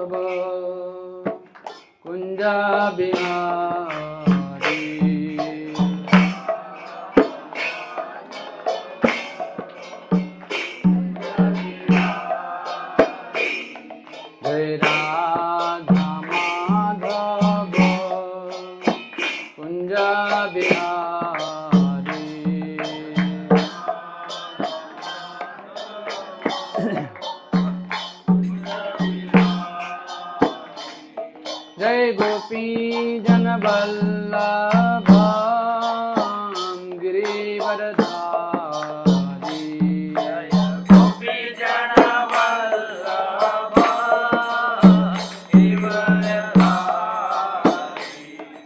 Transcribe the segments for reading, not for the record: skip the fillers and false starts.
माधव कुंजा बिहारी। जय राधा माधव कुंजा बिहारी। जय गोपी जन वल्लभ गिरिवरधारी। जय गोपी जन वल्लभ गिरिवरधारी।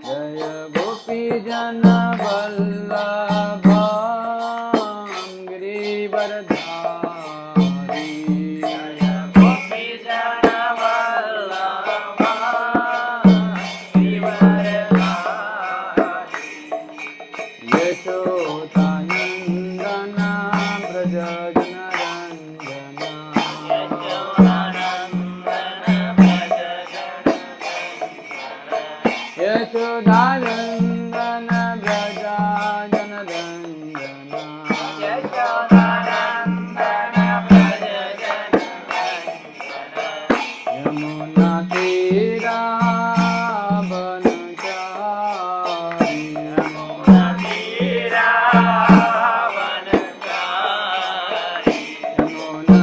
जय गोपी जन वल्लभ गिरिवरधारी। जय गोपी जन वल्लभ गिरिवरधारी। यशोदानंदन व्रज जनरंजना। यशोदानंदन यशोदानंदन भज व्रज जनरंजना। यशोदानंदन भज जनरंजना। यमुना तीरावनचारी। यमुना तीरावनचारी। यमुना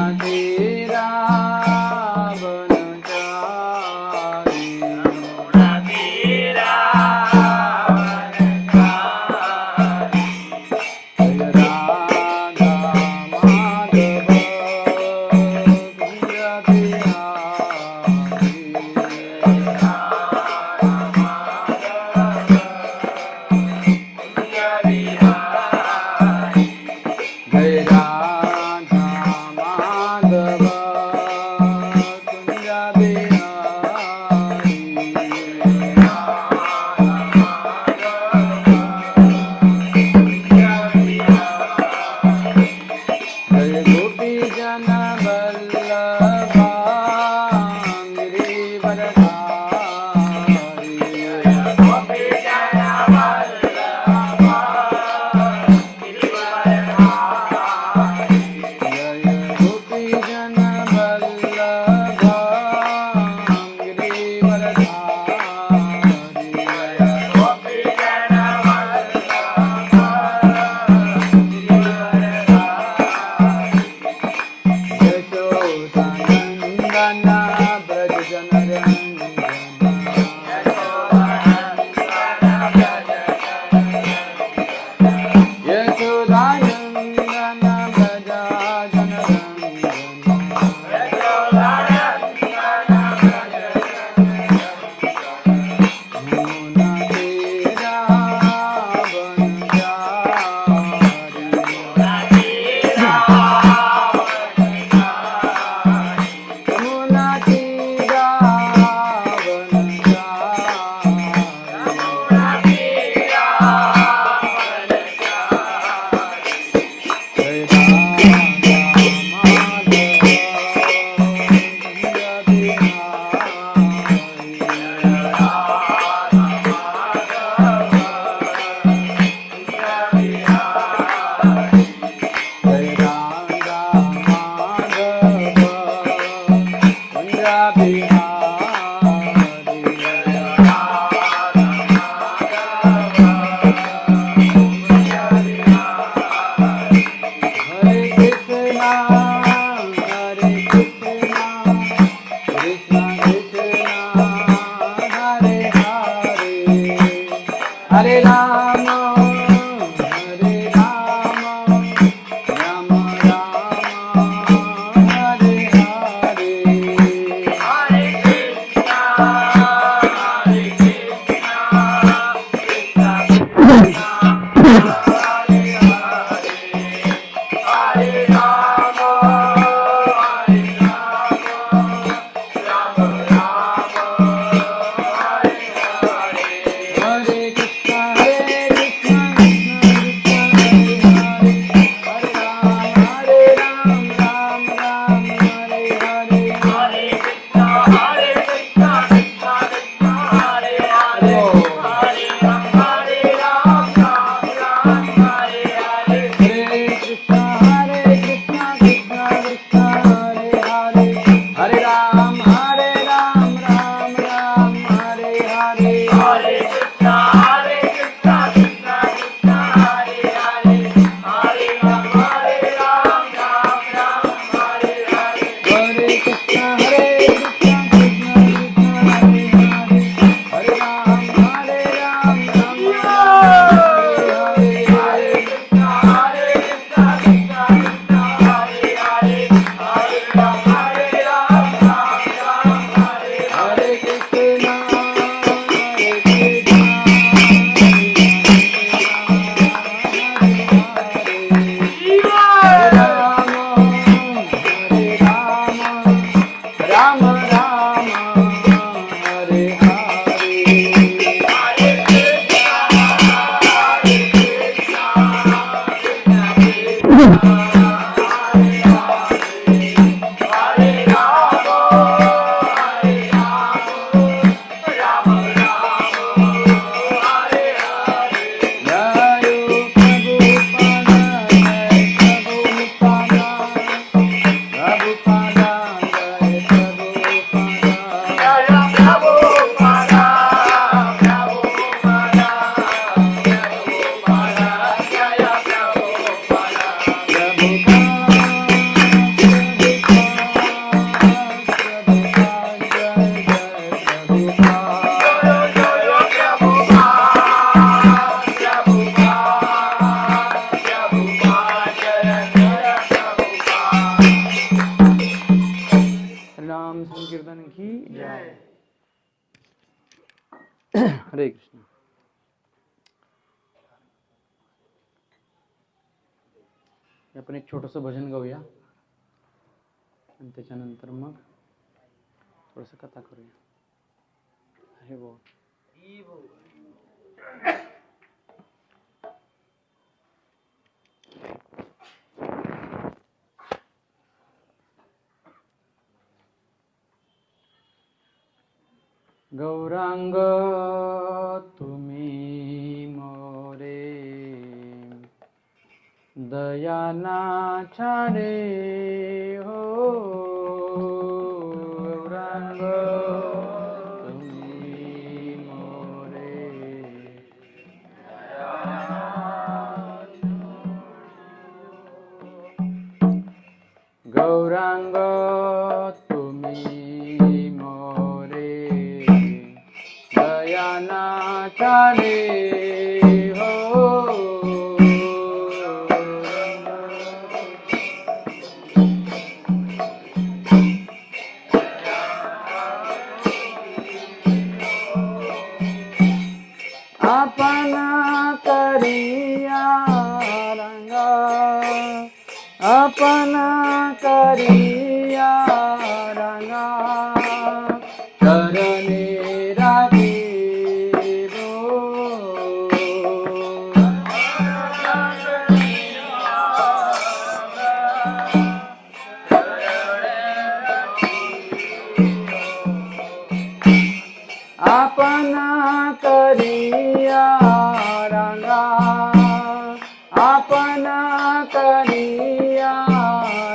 तीरावनचारी। यमुना तीरावनचारी। जय राधा माधव कुंज बिहारी। जय राधा माधव कुंज बिहारी। जय गोपी जन वल्लभ गिरिवरधारी। गोपी जन वल्लभ गिरिवरधारी। जय गोपी जन वल्लभ गिरिवरधारी। गोपी जन वल्लभ गिरिवरधारी। नाम संकीर्तन की जय। हरे कृष्ण। आपण एक छोटंसं भजन गाऊया आणि त्याच्यानंतर मग थोडंसं कथा करूया. हे बोल. गौरांग तुम्ही मोरे दयाना छाडे हो. गौरांग तुम्ही मोरे गौरांग तुम्ही मोरे दयाना छाडे हो. आपण करिया रंगा आपण करिया रंगा करणे रागे आपण करिया रंगा आपण करिया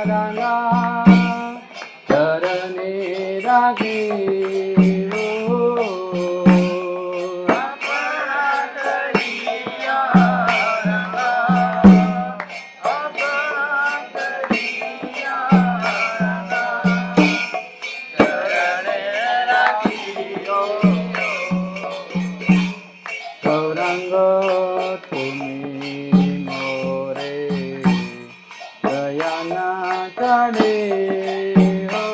रंगा करणे रागे गौरांग तुम्ही मोरे दयाना छाडे हो.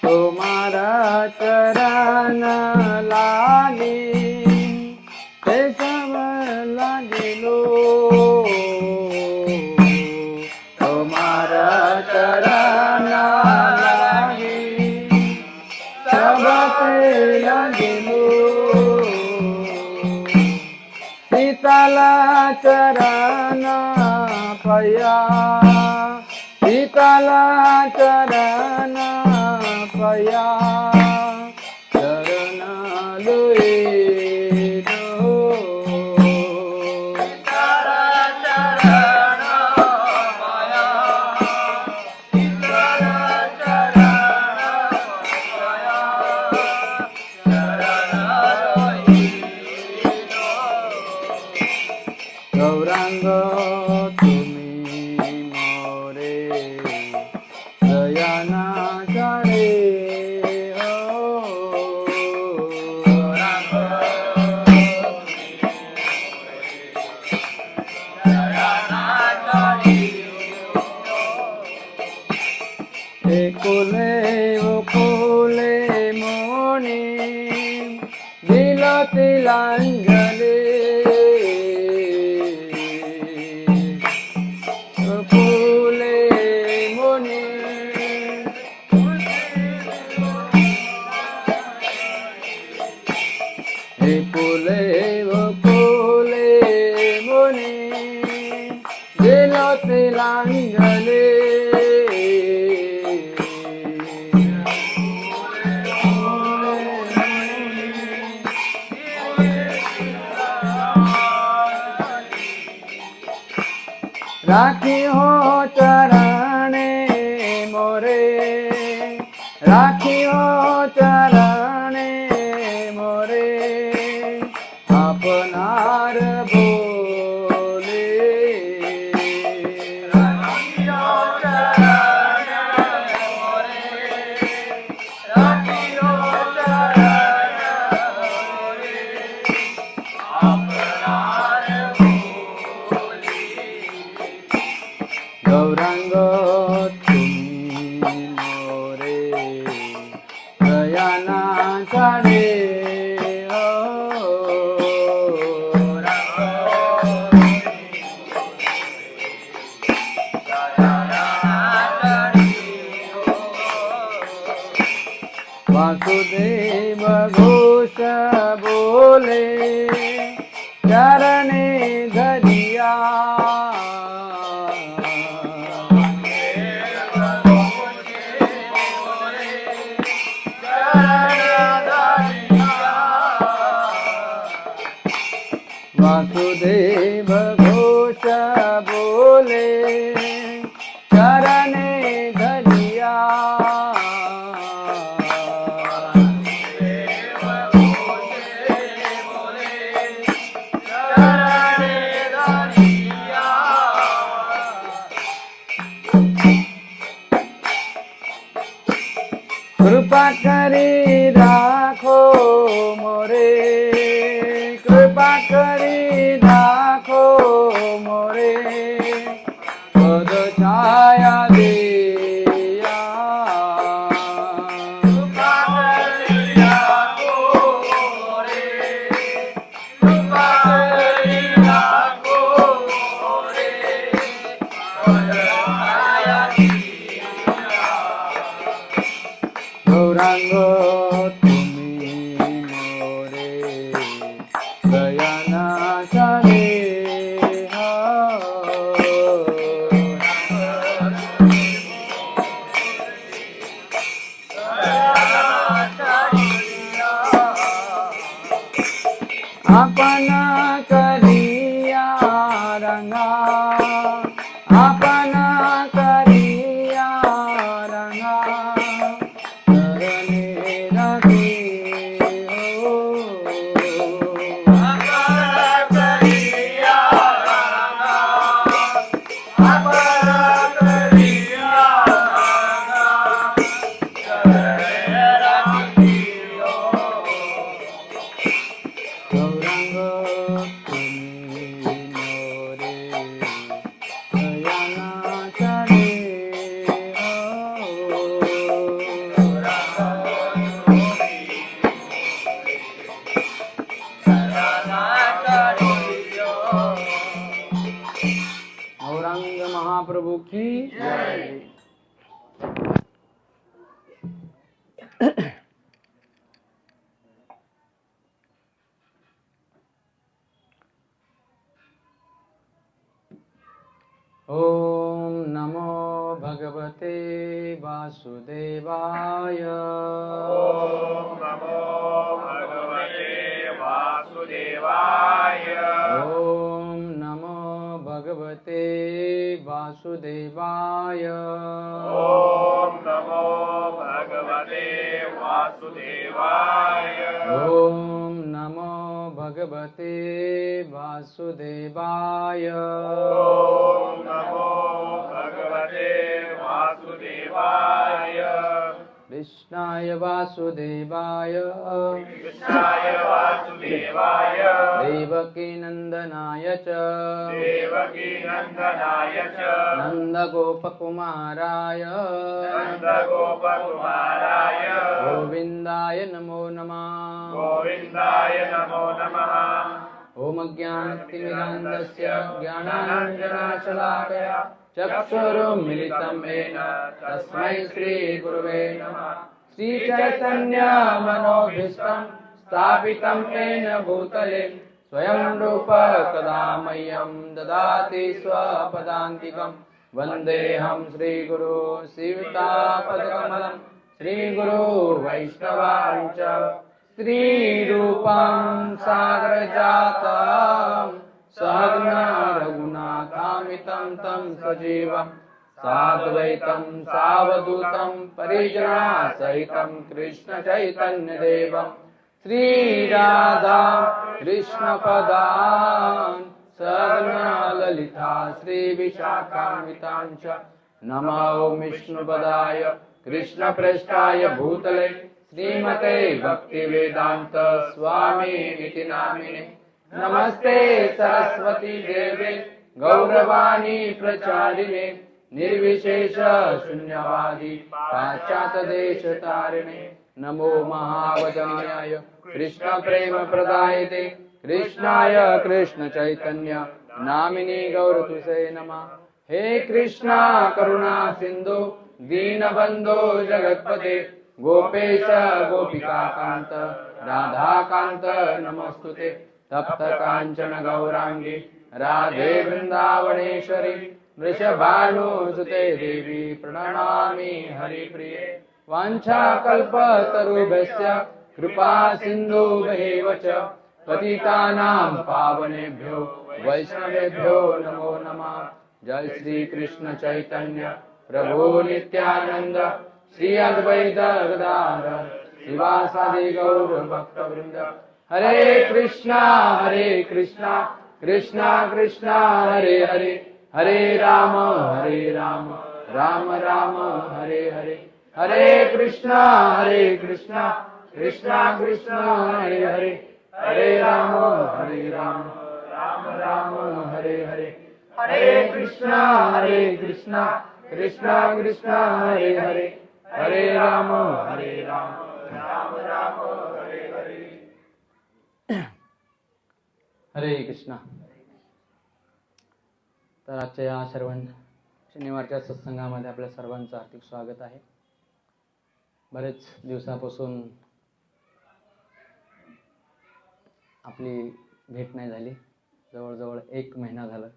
तुम्हारा चरण लागे ते सब लागेलो. तुम्हारा चरण लागे सबसे लागेलो. सीताला चरण पया सीताला चरण पया चरण लोए गौरांग तुम्ही मोरे दयाना छाडे हो. एकुले ओकुले मोनी दिल तिलांजली फुले मोनी फुले फुले मोनी दिल तिलांजली राखी हो चरणे मोरे राखी हो चरणे मोरे आपनार बोले. राखी हो चरणे मोरे राखी हो चरणे चढ़े हो वासुदेव घोष बोले चरणे धरिया वासुदेव घोष बोले चरणे धरिया कृपा करी राखो मोरे कृपा करी राखो मोरे पद छाया दिया कृपा करी राखो मोरे कृपा करी राखो मोरे पद छाया गौरांग तुम्ही मोरे दयाना चले आपण करिया रंगा आपण करिया रंगा गौरांग महाप्रभु की जय। ओम नमो भगवते वासुदेवाय ओम नमो भगवते वासुदेवाय ओम नमो भगवते वासुदेवाय ओम नमो भगवते वासुदेवाय ओम नमो भगवते वासुदेवाय ओम नमो भगवते वासुदेवाय कृष्णाय वासुदेवाय कृष्णाय वासुदेवाय देवकी नंदनाय च देवकी नंदनाय च नंदगोपकुमाराय नंदगोपकुमाराय गोविन्दाय नमो नमः गोविन्दाय नमो नमः ओम ज्ञानतिमिरान्धस्य ज्ञानाञ्जनशलाकया चक्षुरुन्मिलितं येन तस्मै श्रीगुरवे नमः श्रीचैतन्यमनोभीष्टं स्थापितं येन भूतले स्वयं रूप कदा मह्यं ददाति स्वपदान्तिकं वन्देऽहं श्रीगुरु श्रीयुतापदकमलं श्रीगुरु वैष्णवाञ्च श्रीरूपं सागरजातं सहगना रघुनाथामितं तं सजीवं साद्वैतं सावधूतं परिजनासहितं कृष्णचैतन्यदेवं श्रीराधा कृष्णपदान् सहगना ललिता श्रीविशाखान्वितां च नमो विष्णुपदाय कृष्णप्रेष्ठाय भूतले श्रीमते भक्तिवेदांत स्वामी इति नामिने नमस्ते सरस्वती देवे गौरवाणी प्रचारिणे निर्विशेष शून्यवादी पाश्चात्य देश तारिणे नमो महावदन्याय कृष्ण प्रेम प्रदायते कृष्णाय कृष्ण चैतन्य नामिने गौरतुसे नमः। हे कृष्णा करुणा सिंधु दीनबंधो जगत्पते गोपेश गोपिका कांत राधा कांत नमस्तुते। तप्त कांचन गौरांगी राधे वृंदावनेश्वरी वृषभानुसुते देवी प्रणमामि हरिप्रिये। वाञ्छाकल्पतरुभ्यश्च कृपा सिन्धुभ्येव च पतितानां पावनेभ्यो वैष्णवेभ्यो नमो नमः। जय श्री कृष्ण चैतन्य प्रभु नित्यानंद श्री अद्वैत गदाधर शिवासादि गौर भक्तवृंद। हरे कृष्णा कृष्णा कृष्णा हरे हरे हरे राम राम राम हरे हरे। हरे कृष्णा कृष्णा कृष्णा हरे हरे हरे राम राम राम हरे हरे। हरे कृष्णा कृष्णा कृष्णा हरे हरे हरे राम राम राम हरे हरे। हरे कृष्णा। तर आजच्या या शनिवारच्या सत्संगामध्ये आपल्या सर्वांचं हार्दिक स्वागत आहे। बरेच दिवसापासून आपली भेट नाही झाली, जवळजवळ 1 महिना झाला।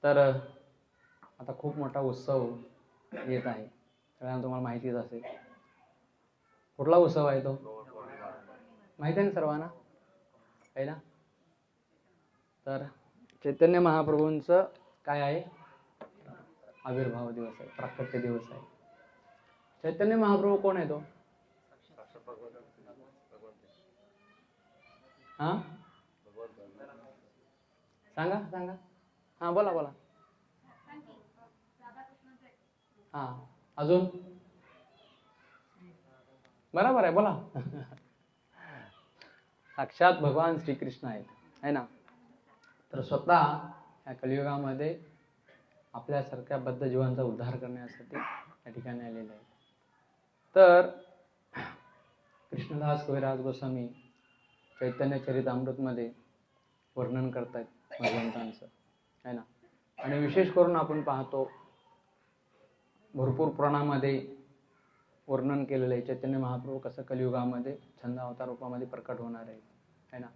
तर आता खूप मोठा उत्सव येत आहे, सगळ्यांना तुम्हाला माहितीच असेल। कुठला उत्सव आहे तो माहिती आहे ना सर्वांना, आहे ना? तर चैतन्य महाप्रभूंचं काय आहे, आविर्भाव दिवस आहे, प्राकट्य दिवस आहे। चैतन्य महाप्रभू कोण आहे तो? हा सांगा हा बोला हा अजून बरोबर आहे बोला। साक्षात भगवान श्रीकृष्ण आहेत, है ना? तर स्वतः या कलियुगामध्ये आपल्यासारख्या बद्ध जीवांचा उद्धार करण्यासाठी या ठिकाणी आलेले आहेत। तर कृष्णदास कविराज गोस्वामी चैतन्य चरितामृतमध्ये वर्णन करतायत भगवंतांचं, है ना? आणि विशेष करून आपण पाहतो भरपूर पुराणामध्ये वर्णन केलेलं आहे चैतन्य महाप्रभू कसं कलियुगामध्ये छंद अवतार रूपामध्ये प्रकट होणार आहे, है ना?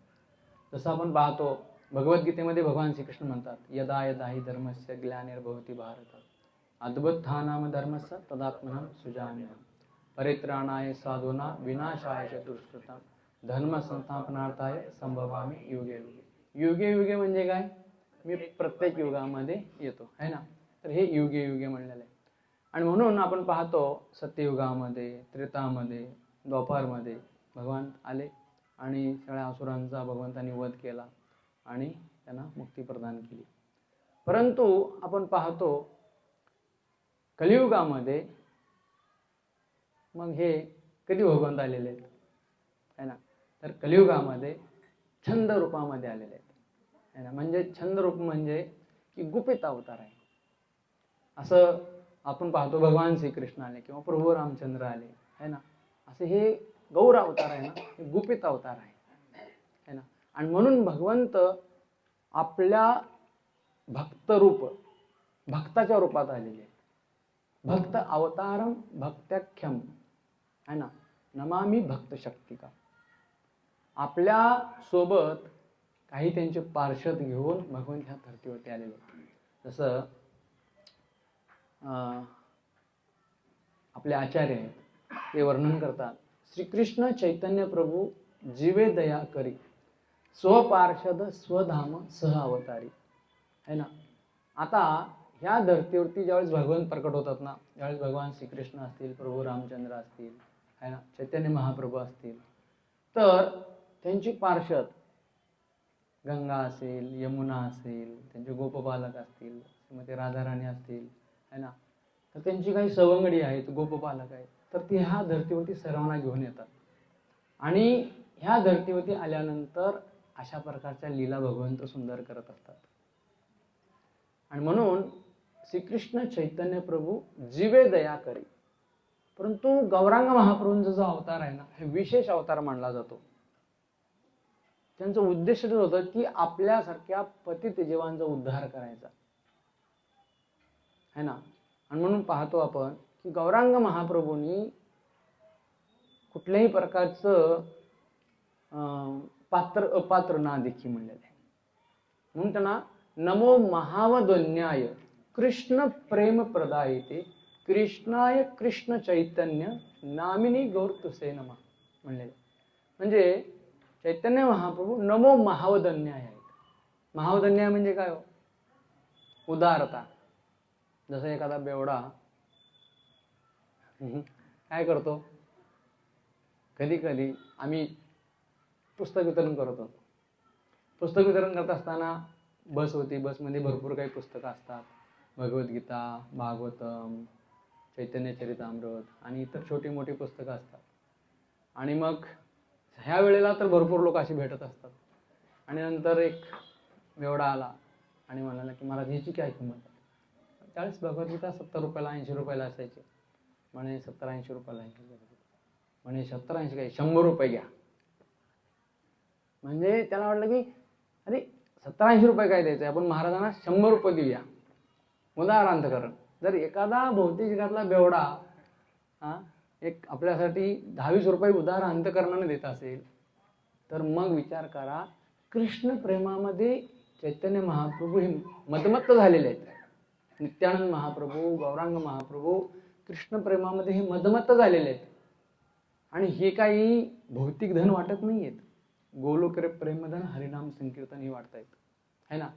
जसं आपण पाहतो भगवद्गीतेमध्ये भगवान श्रीकृष्ण म्हणतात, यदा यदा हि धर्मस्य ग्लानिर्भवति भारत अद्भुत्थानाम धर्मस्य तदात्मनं सृजाम्यहम् परित्राणाय साधूनां विनाशाय च दुष्कृतां धर्म संस्थापनार्थाय संभवामि युगे युगे। युगे युगे म्हणजे काय? मी प्रत्येक युगामध्ये येतो, है ना? तर हे युगे युगे म्हणलेलं आहे। आणि म्हणून आपण पाहतो सत्ययुगामध्ये, त्रेतामध्ये, द्वापारमध्ये भगवान आले आणि सगळ्या असुरांचा भगवंतांनी वध केला आणि त्यांना मुक्ती प्रदान केली। परंतु आपण पाहतो कलियुगामध्ये मग हे कधी भगवंत आलेले आहेत, है ना? तर कलियुगामध्ये छंद रूपामध्ये आलेले आहेत, है ना? म्हणजे छंद रूप म्हणजे की गुपित अवतार आहे। असं आपण पाहतो भगवान श्रीकृष्ण आले किंवा प्रभू रामचंद्र आले, है ना? असे हे गौर अवतार आहे ना, हे गुपित अवतार आहे, है ना? आणि म्हणून भगवंत आपल्या भक्तरूप भक्ताच्या रूपात आलेले आहेत। भक्त अवतारम भक्त्याख्यम, है ना? नमामि भक्त शक्तिका। आपल्या सोबत काही त्यांचे पार्षद घेऊन भगवंत ह्या धर्तीवरती आलेले आहेत। जसं आपले आचार्य आहेत ते वर्णन करतात, श्रीकृष्ण चैतन्य प्रभू जीवे दया करी स्वपार्षद स्वधाम सह अवतारी, है ना? आता ह्या धर्तीवरती ज्यावेळेस भगवंत प्रकट होतात ना, ज्यावेळेस भगवान श्रीकृष्ण असतील, प्रभू रामचंद्र असतील, है ना, चैतन्य महाप्रभू असतील, तर त्यांची पार्षद गंगा असेल, यमुना असेल, त्यांचे गोपबालक असतील, श्रीमती राधाराणी असतील, है ना, तर त्यांची काही सवंगडी आहेत, गोपबालक आहेत, तर ती ह्या धर्तीवरती सर्वांना घेऊन येतात आणि ह्या धर्तीवरती आल्यानंतर अशा प्रकारच्या लीला भगवंत सुंदर करत असतात। आणि म्हणून श्रीकृष्ण चैतन्य प्रभू जीवे दया करी, परंतु गौरांग महाप्रभूंचा जो अवतार आहे ना, हे विशेष अवतार मानला जातो. त्यांचं उद्देश होतं की आपल्यासारख्या पतित जीवांचा उद्धार करायचा है ना. आणि म्हणून पाहतो आपण की गौरांग महाप्रभूंनी कुठल्याही प्रकारचं पात्र अपात्र ना देखी म्हणलेलं आहे. म्हणून त्यांना नमो महावदन्याय कृष्ण प्रेम प्रदायते कृष्णाय कृष्ण चैतन्य नामिनी गौर तुसे नमः म्हणलेले. म्हणजे चैतन्य महाप्रभू नमो महावदन्याय आहेत. महावदन्याय म्हणजे काय हो? उदारता. जसं एखादा बेवडा काय करतो, कधी कधी आम्ही पुस्तक वितरण करत होतो. पुस्तक वितरण करत असताना बस होती, बसमध्ये भरपूर काही पुस्तकं असतात. भगवद्गीता, भागवतम, चैतन्य चरितामृत आणि इतर छोटी मोठी पुस्तकं असतात. आणि मग ह्या वेळेला तर भरपूर लोक अशी भेटत असतात. आणि नंतर एक बेवडा आला आणि म्हणाला की महाराज ह्याची काय किंमत आहे? त्यावेळेस भगवद्गीता 70 रुपयाला 80 रुपयाला असायची. म्हणे 70-80 रुपयाला आहे. म्हणे 70-80 काय 100 रुपये घ्या. म्हणजे त्याला वाटलं की अरे 70-80 रुपये काय द्यायचं, आपण महाराजांना 100 रुपये देऊया. उदाहरणार्थ जर एखादा भौतिक जगातला बेवडा एक आपल्यासाठी 10-20 रुपये उदार अंतकरणाने देत असेल तर मग विचार करा, कृष्ण प्रेमामध्ये चैतन्य महाप्रभू हे मदमत्त झालेले आहेत. नित्यानंद महाप्रभू, गौरांग महाप्रभू कृष्ण प्रेमामध्ये हे मदमत्त झालेले आहेत. आणि हे काही भौतिक धन वाटत नाही आहेत. गोलोक प्रेमधन हरिनाम संकीर्तन हे वाटतायत है ना.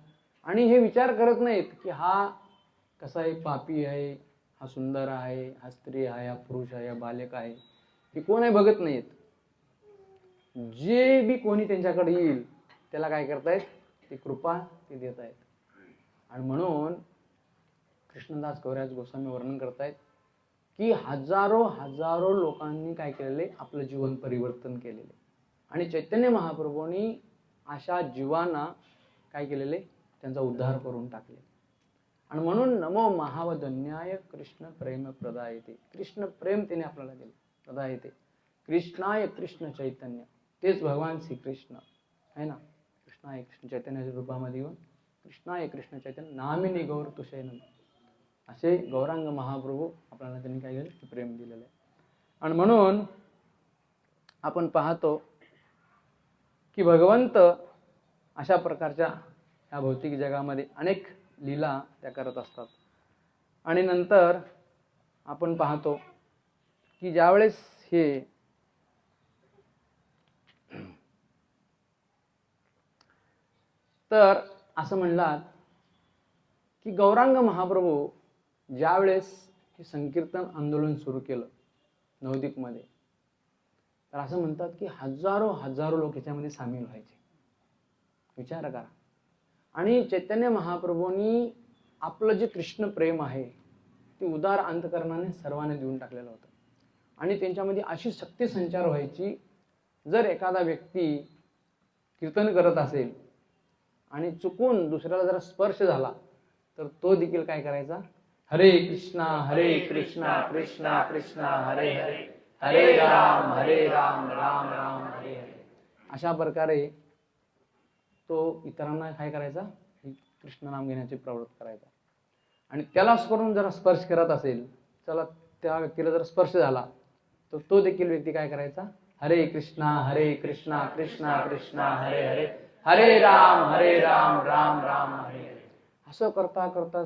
आणि हे विचार करत नाहीत की हा कसा आहे, पापी आहे, हा सुंदर आहे, हा स्त्री आहे, हा पुरुष आहे, हा बालक आहे, हे कोण आहे बघत नाहीत. जे बी कोणी त्यांच्याकडे येईल त्याला काय करतायत, ती कृपा ते देत आहेत. आणि म्हणून कृष्णदास कविराज गोस्वामी वर्णन करतायत की हजारो लोकांनी काय केलेले, आपलं जीवन परिवर्तन केलेले. आणि चैतन्य महाप्रभूंनी अशा जीवांना काय केलेले, त्यांचा उद्धार करून टाकले. आणि म्हणून नमो महावदन्याय कृष्ण प्रेम प्रदायते, कृष्ण प्रेम त्याने आपल्याला दिले, प्रदायते कृष्णाय कृष्ण चैतन्य, तेच भगवान श्रीकृष्ण है ना. कृष्णाय कृष्ण चैतन्याच्या रूपामध्ये येऊन कृष्णाय कृष्ण चैतन्य नामिनी गौर तुषे नमः असे गौरांग महाप्रभू आपल्याला त्यांनी काय केलं, प्रेम दिलेलं आहे. आणि म्हणून आपण पाहतो की भगवंत अशा प्रकारच्या ह्या भौतिक जगामध्ये अनेक लीला त्या करत असतात. आणि नंतर आपण पाहतो की ज्यावेळेस हे तर असं म्हणलात की गौरांग महाप्रभू ज्यावेळेस हे संकीर्तन आंदोलन सुरू केलं नवदीपमध्ये, तर असं म्हणतात की हजारो लोक याच्यामध्ये सामील व्हायचे. विचार करा. आणि चैतन्य महाप्रभूंनी आपलं जे कृष्ण प्रेम आहे ते उदार अंतकरणाने सर्वांना देऊन टाकलेलं होतं. आणि त्यांच्यामध्ये अशी शक्ती संचार व्हायची, जर एखादा व्यक्ती कीर्तन करत असेल आणि चुकून दुसऱ्याला जरा स्पर्श झाला तर तो देखील काय करायचा, हरे कृष्णा कृष्णा कृष्णा हरे हरे, हरे राम राम राम हरे हरे, अशा प्रकारे तो इतरांना काय करायचा, कृष्ण नाम घेण्याची प्रवृत्त करायचा. आणि त्याला करून जरा स्पर्श करत असेल, चला त्या व्यक्तीला जर स्पर्श झाला तर तो देखील व्यक्ती काय करायचा, हरे कृष्णा कृष्णा कृष्णा हरे हरे, हरे राम राम राम हरे हरे, असं करता करता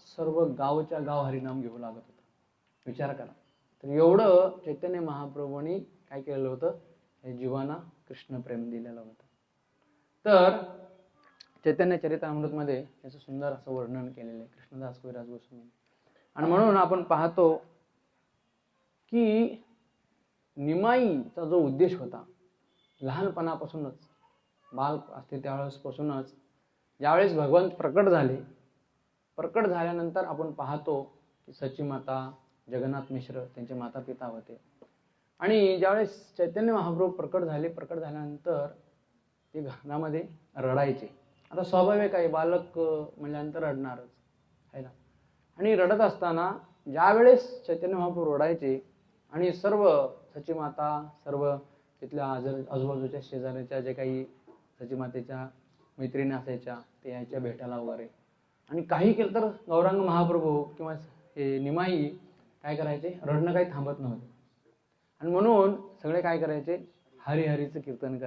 सर्व गावच्या गाव हरिनाम घेऊ लागत होता. विचार करा. तर एवढं चैतन्य महाप्रभूंनी काय केलेलं होतं, हे जीवांना कृष्ण प्रेम दिलेलं होतं. तर चैतन्य चरितामृतमध्ये याचं सुंदर असं वर्णन केलेलं आहे कृष्णदास कविराज गोस्वामी. आणि म्हणून आपण पाहतो की निमाईचा जो उद्देश होता, लहानपणापासूनच बाल असते त्यावेळेसपासूनच ज्यावेळेस भगवंत प्रकट झाल्यानंतर आपण पाहतो की सची माता, जगन्नाथ मिश्र त्यांचे माता पिता होते. आणि ज्यावेळेस चैतन्य महाप्रभू प्रकट झाल्यानंतर ते घरामध्ये रडायचे. आता स्वाभाविक आहे, बालक म्हणल्यानंतर रडणारच आहे ना. आणि रडत असताना ज्यावेळेस चैतन्य महाप्रभू रडायचे आणि सर्व सचीमाता, सर्व तिथल्या आजूबाजूच्या शेजाऱ्याच्या जे काही सचीमातेच्या मैत्रिणी असायच्या ते यायच्या भेटायला वगैरे. आणि काही केलं तर गौरांग महाप्रभू किंवा हे निमाई काय करायचे, रडणं काही थांबत नव्हतं. आणि म्हणून सगळे काय करायचे, हरिहरीचं कीर्तन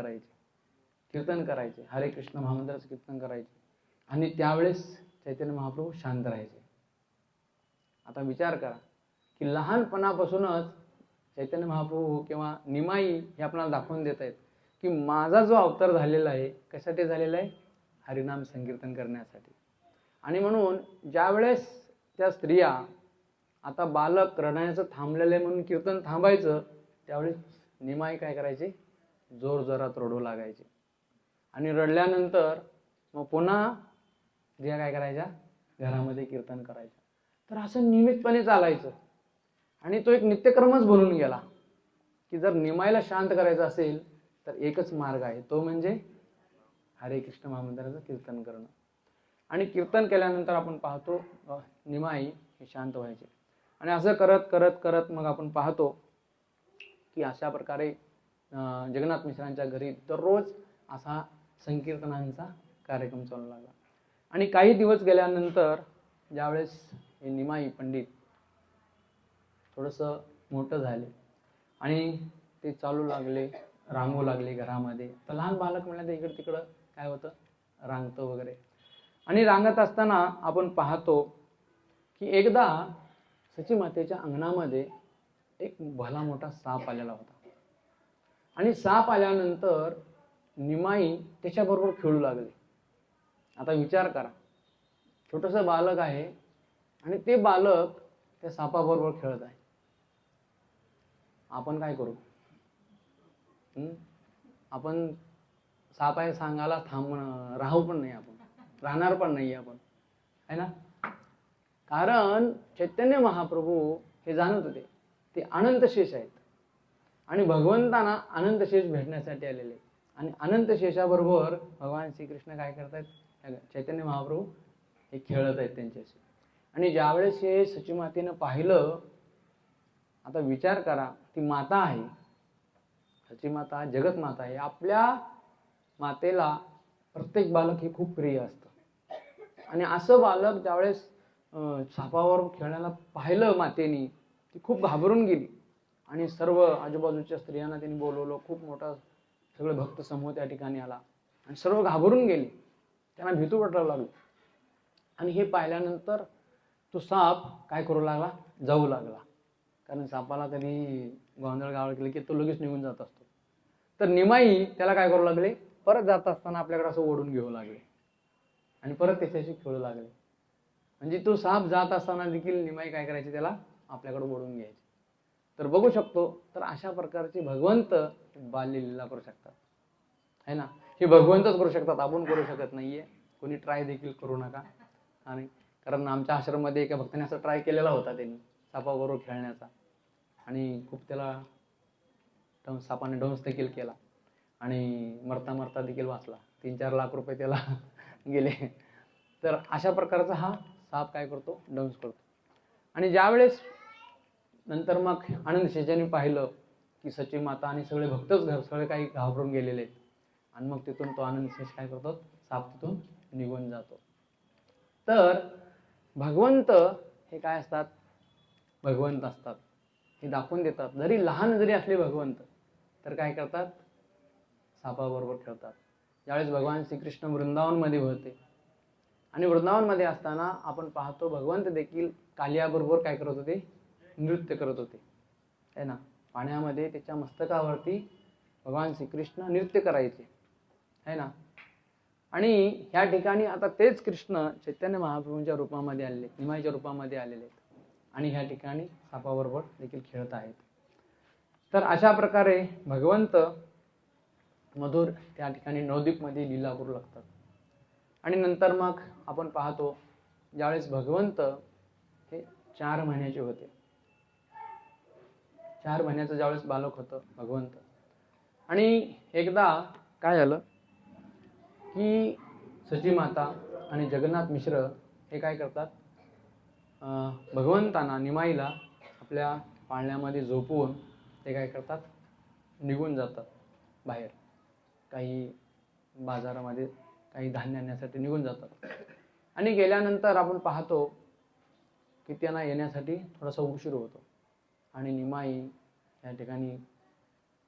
करायचे, हरे कृष्ण महामंत्राचं कीर्तन करायचे. आणि त्यावेळेस चैतन्य महाप्रभू शांत राहायचे. आता विचार करा की लहानपणापासूनच चैतन्य महाप्रभू किंवा निमाई हे आपल्याला दाखवून देत आहेत की माझा जो अवतार झालेला आहे कशासाठी झालेला आहे, हरिनाम संकीर्तन करण्यासाठी. आणि म्हणून ज्यावेळेस त्या स्त्रिया आता बालक रडण्याचं थांबलेलं आहे म्हणून कीर्तन थांबायचं, त्यावेळेस निमाई काय करायचे, जोर जोरात रडू लागायचे. आणि रडल्यानंतर मग पुन्हा स्त्रिया काय करायच्या, घरामध्ये कीर्तन करायच्या. तर असं नियमितपणे चालायचं. आणि तो एक नित्यक्रमच बनून गेला की जर निमाईला शांत करायचं असेल तर एकच मार्ग आहे, तो म्हणजे हरे कृष्ण महामंत्राचं कीर्तन करणं. आणि कीर्तन केल्यानंतर आपण पाहतो निमाई हे शांत व्हायचे. आणि असं करत करत करत मग आपण पाहतो की अशा प्रकारे जगन्नाथ मिश्रांच्या घरी दररोज असा संकीर्तनांचा कार्यक्रम चालू लागला. आणि काही दिवस गेल्यानंतर ज्यावेळेस हे निमाई पंडित थोडंसं मोठं झाले आणि ते चालू लागले, रांगू लागले घरामध्ये. तर लहान बालक म्हणलं तर इकडं तिकडं काय होतं, रांगतं वगैरे. आणि रांगत असताना आपण पाहतो की एकदा सचीमातेच्या अंगणामध्ये एक भला मोठा साप आलेला होता. आणि साप आल्यानंतर निमाई त्याच्याबरोबर खेळू लागले. आता विचार करा, छोटंसं बालक आहे आणि ते बालक त्या सापाबरोबर खेळत आहे. आपण काय करू, आपण साप आहे सांगायला राहू पण नाही, आपण राहणार पण नाही आपण, है ना. कारण चैतन्य महाप्रभू हे जाणत होते ते अनंत शेष आहेत आणि भगवंतांना अनंत शेष भेटण्यासाठी आलेले. आणि अनंत शेषाबरोबर भगवान श्रीकृष्ण काय करतायत, चैतन्य महाप्रभू हे खेळत आहेत त्यांच्याशी. आणि ज्यावेळेस हे सचीमातेनं पाहिलं, आता विचार करा, ती माता आहे, सचीमाता जगत माता आहे. आपल्या मातेला प्रत्येक बालक हे खूप प्रिय असतं. आणि असं बालक ज्यावेळेस सापावर खेळण्याला पाहिलं मातेनी, ती खूप घाबरून गेली. आणि सर्व आजूबाजूच्या स्त्रियांना त्यांनी बोलवलं, खूप मोठा सगळं भक्त समूह त्या ठिकाणी आला आणि सर्व घाबरून गेले, त्यांना भीती वाटायला लागली. आणि हे पाहिल्यानंतर तो साप काय करू लागला, जाऊ लागला. कारण सापाला कधी गोंधळ गावळ केलं की तो लगेच निघून जात असतो. तर निमाई त्याला काय करू लागले, परत जात असताना आपल्याकडे असं ओढून घेऊ लागले आणि परत त्याच्याशी खेळू लागले. म्हणजे तो साप जात असताना देखील निमाई काय करायची, त्याला आपल्याकडे ओढून घ्यायची. तर बघू शकतो, तर अशा प्रकारचे भगवंत बाल्यलीला करू शकतात, है ना. हे भगवंतच करू शकतात, आपण करू शकत नाहीये. कोणी ट्राय देखील करू नका. आणि कारण आमच्या आश्रममध्ये एका भक्ताने असं ट्राय केलेला होता त्यांनी सापाबरोबर खेळण्याचा, आणि खूप त्याला सापाने डंस देखील केला आणि मरता मरता देखील वाचला. 3-4 लाख रुपये त्याला गेले. तर अशा प्रकारचा हा साप काय करतो, डंस करतो. आणि ज्यावेळेस नंतर मग आनंद शेजाने पाहिलं की सचीमाता आणि सगळे भक्तच सगळे काही घाबरून गेलेले आहेत. आणि मग तिथून तो आनंद शेष काय करतो, साप तिथून निघून जातो. तर भगवंत हे काय असतात, भगवंत असतात, हे दाखवून देतात. जरी लहान जरी असले भगवंत तर काय करतात, सापाबरोबर खेळतात. ज्यावेळेस भगवान श्रीकृष्ण वृंदावनमध्ये होते आणि वृंदावनमध्ये असताना आपण पाहतो भगवंत देखील कालियाबरोबर काय करत होते, नृत्य करत होते, है ना. पाण्यामध्ये त्याच्या मस्तकावरती भगवान श्रीकृष्ण नृत्य करायचे, है ना. आणि ह्या ठिकाणी आता तेच कृष्ण चैतन्य महाप्रभूंच्या रूपामध्ये आलेले, निमाईच्या रूपामध्ये आलेले आहेत आणि ह्या ठिकाणी सापाबरोबर देखील खेळत आहेत. तर अशा प्रकारे भगवंत मधुर त्या ठिकाणी नवद्वीपमध्ये लीला करू लागतात. आणि नंतर मग आपण पाहतो ज्यावेळेस भगवंत हे 4 महिन्याचे होते, 4 महिन्याचं ज्यावेळेस बालक होतं भगवंत. आणि एकदा काय झालं की सचीमाता आणि जगन्नाथ मिश्र हे काय करतात, भगवंतांना निमाईला आपल्या पाळण्यामध्ये झोपवून ते काय करतात, निघून जातात बाहेर, काही बाजारामध्ये काही धान्य आणण्यासाठी निघून जातात. आणि गेल्यानंतर आपण पाहतो की त्यांना येण्यासाठी थोडासा उशीर होतो. आणि निमाई या ठिकाणी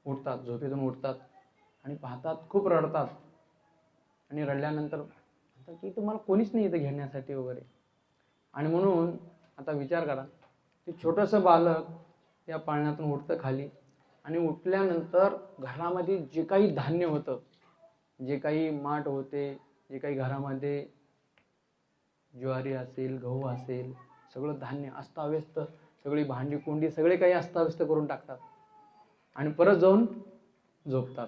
उठतात, झोपेतून उठतात आणि पाहतात, खूप रडतात. आणि रडल्यानंतर म्हणतात की तुम्हाला कोणीच नाही इथं घेण्यासाठी वगैरे. आणि म्हणून आता विचार करा, की छोटंसं बालक या पाळण्यातून उठतं खाली, आणि उठल्यानंतर घरामध्ये जे काही धान्य होतं, जे काही माठ होते, जे काही घरामध्ये ज्वारी असेल, गहू असेल, सगळं धान्य अस्ताव्यस्त, सगळी भांडी कुंडी सगळे काही अस्ताव्यस्त करून टाकतात आणि परत जाऊन झोपतात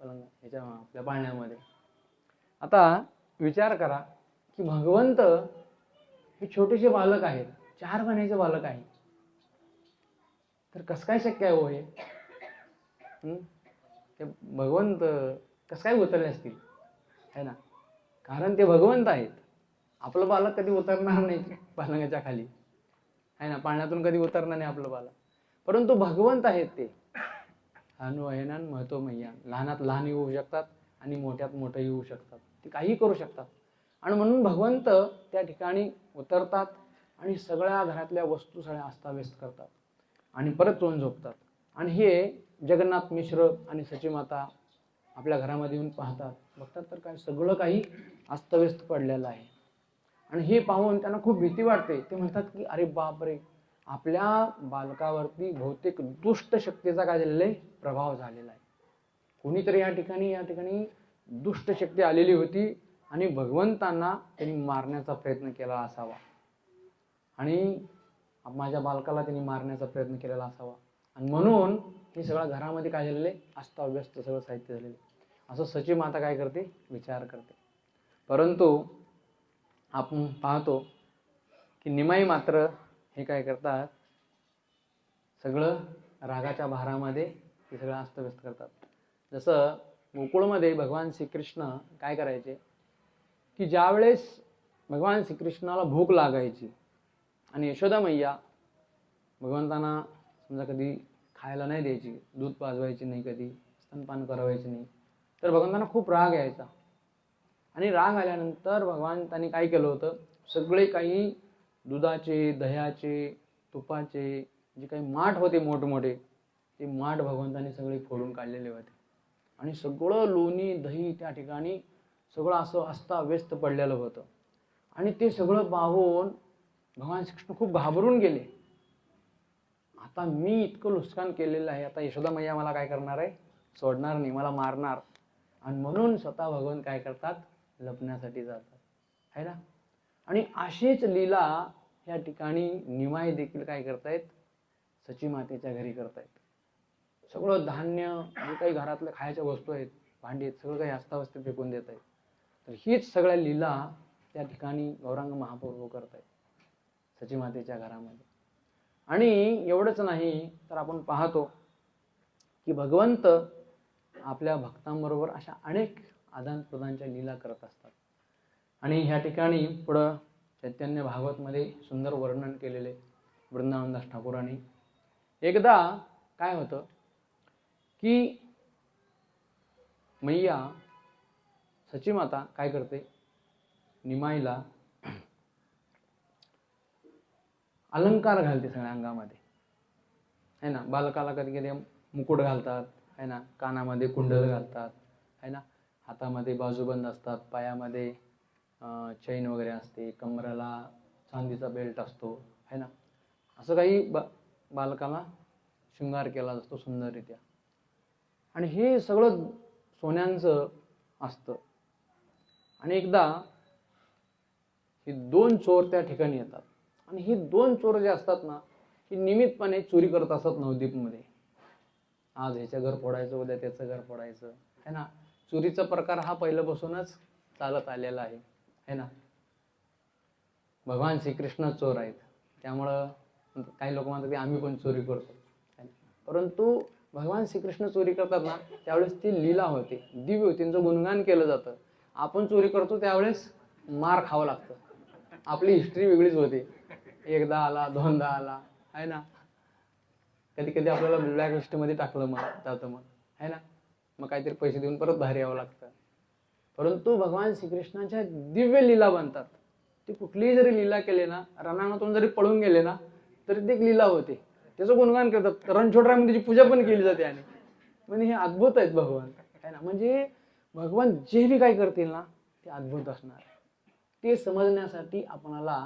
ह्याच्या आपल्या पाळण्यामध्ये. आता विचार करा की भगवंत हे छोटेसे बालक आहेत, 4 महिन्याचे बालक आहे, तर कसं काय शक्य आहे हो हे? ते भगवंत कसं काय उतरले असतील, है ना? कारण ते भगवंत आहेत. आपलं बालक कधी उतरणार नाही पलंगाच्या खाली, है ना, पाळण्यातून कधी उतरणार नाही आपलं बालक, परंतु भगवंत आहेत ते. अनुवयनान महतो मैया, लहानात लहान येऊ शकतात आणि मोठ्यात मोठं येऊ शकतात, ते काही करू शकतात. आणि म्हणून भगवंत त्या ठिकाणी उतरतात आणि सगळ्या घरातल्या वस्तू सगळ्या अस्ताव्यस्त करतात आणि परत जाऊन झोपतात. आणि हे जगन्नाथ मिश्र आणि सचीमाता आपल्या घरामध्ये येऊन पाहतात, बघतात तर काय सगळं काही अस्तव्यस्त पडलेलं आहे. आणि हे पाहून त्यांना खूप भीती वाटते. ते म्हणतात की अरे बापरे, आपल्या बालकावरती बहुतेक दुष्ट शक्तीचा काय झालेला आहे, प्रभाव झालेला आहे. कोणीतरी या ठिकाणी दुष्ट शक्ती आलेली होती आणि भगवंतांना त्यांनी मारण्याचा प्रयत्न केला असावा, आणि माझ्या बालकाला त्यांनी मारण्याचा प्रयत्न केलेला असावा, आणि म्हणून हे सगळं घरामध्ये काय झालेलं आहे, अस्ताव्यस्त सगळं साहित्य झालेलं आहे, असं सचीमाता काय करते, विचार करते. परंतु आपण पाहतो की निमाई मात्र हे काय करतात, सगळं रागाच्या भारामध्ये हे सगळं अस्तव्यस्त करतात. जसं गोकुळमध्ये भगवान श्रीकृष्ण काय करायचे की ज्यावेळेस भगवान श्रीकृष्णाला भूक लागायची आणि यशोदा मैया भगवंतांना समजा कधी खायला नाही द्यायची, दूध पाजवायची नाही, कधी स्तनपान करवायचे नाही, तर भगवंतांना खूप राग यायचा. आणि राग आल्यानंतर भगवंतांनी काय केलं होतं, सगळे काही दुधाचे, दह्याचे, तुपाचे जे काही माठ होते मोठमोठे, ते माठ भगवंतांनी सगळे फोडून काढलेले होते आणि सगळं लोणी दही त्या ठिकाणी सगळं असं अस्ताव्यस्त पडलेलं होतं. आणि ते सगळं पाहून भगवान श्रीकृष्ण खूप घाबरून गेले. आता मी इतकं नुकसान केलेलं आहे, आता यशोदा मैया मला काय करणार आहे, सोडणार नाही, मला मारणार. आणि म्हणून स्वतः भगवान काय करतात, लपण्यासाठी जातात, है ना. आणि अशीच लीला या ठिकाणी निमाई देखील काय करतायत, सचीमातेच्या घरी करतायत. सगळं धान्य जे काही घरातल्या खायच्या वस्तू आहेत, भांडी आहेत, सगळं काही अस्ताव्यस्त फेकून देत आहेत. तर हीच सगळ्या लीला त्या ठिकाणी गौरांग महाप्रभू करतायत सचीमातेच्या घरामध्ये. आणि एवढंच नाही तर आपण पाहतो की भगवंत आपल्या भक्तांबरोबर अशा अनेक आदान प्रदानच्या लीला करत असतात. आणि ह्या ठिकाणी पुढं चैतन्य भागवतमध्ये सुंदर वर्णन केलेले वृंदावनदास ठाकूरांनी. एकदा काय होतं की मैया सचीमाता काय करते, निमाईला अलंकार घालते सगळ्या अंगामध्ये, है ना. बालकाला कधी कधी मुकुट घालतात, है ना, कानामध्ये कुंडल घालतात, है ना, हातामध्ये बाजूबंद असतात, पायामध्ये चैन वगैरे असते, कमरेला चांदीचा बेल्ट असतो, है ना. असं काही बालकाला शृंगार केला जातो सुंदररित्या. आणि हे सगळं सोन्यांचं असतं. आणि एकदा हे 2 चोर त्या ठिकाणी येतात आणि हे 2 चोर जे असतात ना, हे नियमितपणे चोरी करत असतात नवद्वीपमध्ये. आज ह्याचं घर फोडायचं, उद्या त्याचं घर फोडायचं, है ना. चोरीचा प्रकार हा पहिल्यापासूनच चालत आलेला आहे, है ना. भगवान श्रीकृष्ण चोर आहेत, त्यामुळं काही लोक म्हणतात की आम्ही पण चोरी करतो, परंतु भगवान श्रीकृष्ण चोरी करतात ना, त्यावेळेस ती लीला होते, दिव्य होती, त्यांचं गुणगान केलं जातं. आपण चोरी करतो त्यावेळेस मार खावं लागतं, आपली हिस्ट्री वेगळीच होते. एकदा आला, दोनदा आला, है ना. कधी कधी आपल्याला ब्लॅक लिस्टमध्ये टाकलं मग जातं मग, है ना. मग काहीतरी पैसे देऊन परत बाहेर यावं लागतं. परंतु भगवान श्रीकृष्णाच्या दिव्य लीला बनतात. ते कुठलीही जरी लीला केले ना, रणांगणातून जरी पळून गेले ना, तरी ते एक लीला होते. त्याचं गुणगान करतात. रणछोडरामध्ये त्याची पूजा पण केली जाते. आणि म्हणजे हे अद्भुत आहेत भगवान, है ना. म्हणजे भगवान जे बी काय करतील ना ते अद्भुत असणार. ते समजण्यासाठी आपणाला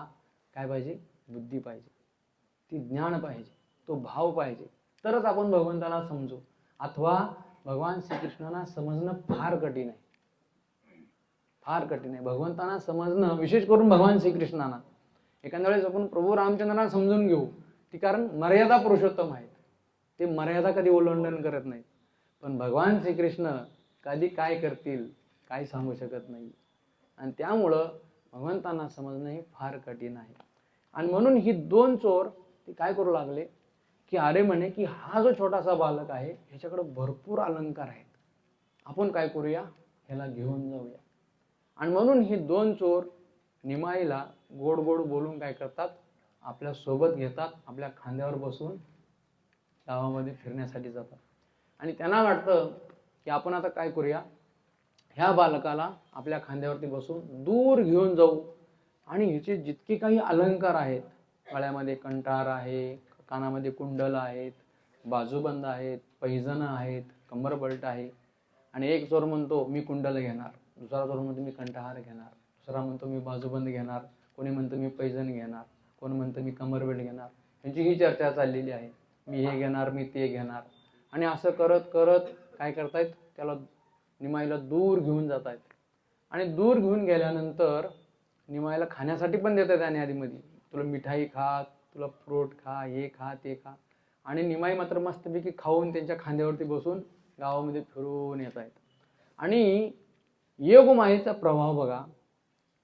काय पाहिजे? बुद्धी पाहिजे, ती ज्ञान पाहिजे, तो भाव पाहिजे, तरच आपण भगवंताला समजू. अथवा भगवान श्रीकृष्णांना समजणं फार कठीण आहे, फार कठीण आहे भगवंतांना समजणं. विशेष करून भगवान श्रीकृष्णांना एखाद्या वेळेस आपण प्रभू रामचंद्रांना समजून घेऊ, ती कारण मर्यादा पुरुषोत्तम आहेत, ते मर्यादा कधी ओलांडन करत नाहीत. पण भगवान श्रीकृष्ण कधी काय करतील काही सांगू शकत नाही. आणि त्यामुळं भगवंतांना समजणं हे फार कठीण आहे. आणि म्हणून ही दोन चोर ते काय करू लागले की अरे म्हणे की हा जो छोटासा बालक आहे ह्याच्याकडे भरपूर अलंकार आहेत, आपण काय करूया, ह्याला घेऊन जाऊया. आणि म्हणून ही दोन चोर निमाईला गोड गोड बोलून काय करतात, आपल्या सोबत घेतात, आपल्या खांद्यावर बसून गावामध्ये फिरण्यासाठी जातात. आणि त्यांना वाटतं की आपण आता काय करूया, ह्या बालकाला आपल्या खांद्यावरती बसून दूर घेऊन जाऊ आणि ह्याचे जितके काही अलंकार आहेत, गळ्यामध्ये कंठार आहे, कानामध्ये कुंडल आहेत, बाजूबंद आहेत, पैजणं आहेत, कंबरबल्ट आहे. आणि एक चोर म्हणतो मी कुंडल घेणार, दुसरा चोर म्हणतो मी कंठहार घेणार, दुसरा म्हणतो मी बाजूबंद घेणार, कोणी म्हणतं मी पैजण घेणार, कोण म्हणतं मी कंबरबेल्ट घेणार. यांची ही चर्चा चाललेली आहे, मी हे घेणार, मी ते घेणार. आणि असं करत करत काय करतायत, त्याला निमाईला दूर घेऊन जात आहेत. आणि दूर घेऊन गेल्यानंतर निमाईला खाण्यासाठी पण देतात. आणि आधीमध्ये तुला मिठाई खा, तुला फ्रूट खा, हे खा, ते खा. आणि निमाई मात्र मस्तपैकी खाऊन त्यांच्या खांद्यावरती बसून गावामध्ये फिरून येत आहेत. आणि योगमायेचा प्रभाव बघा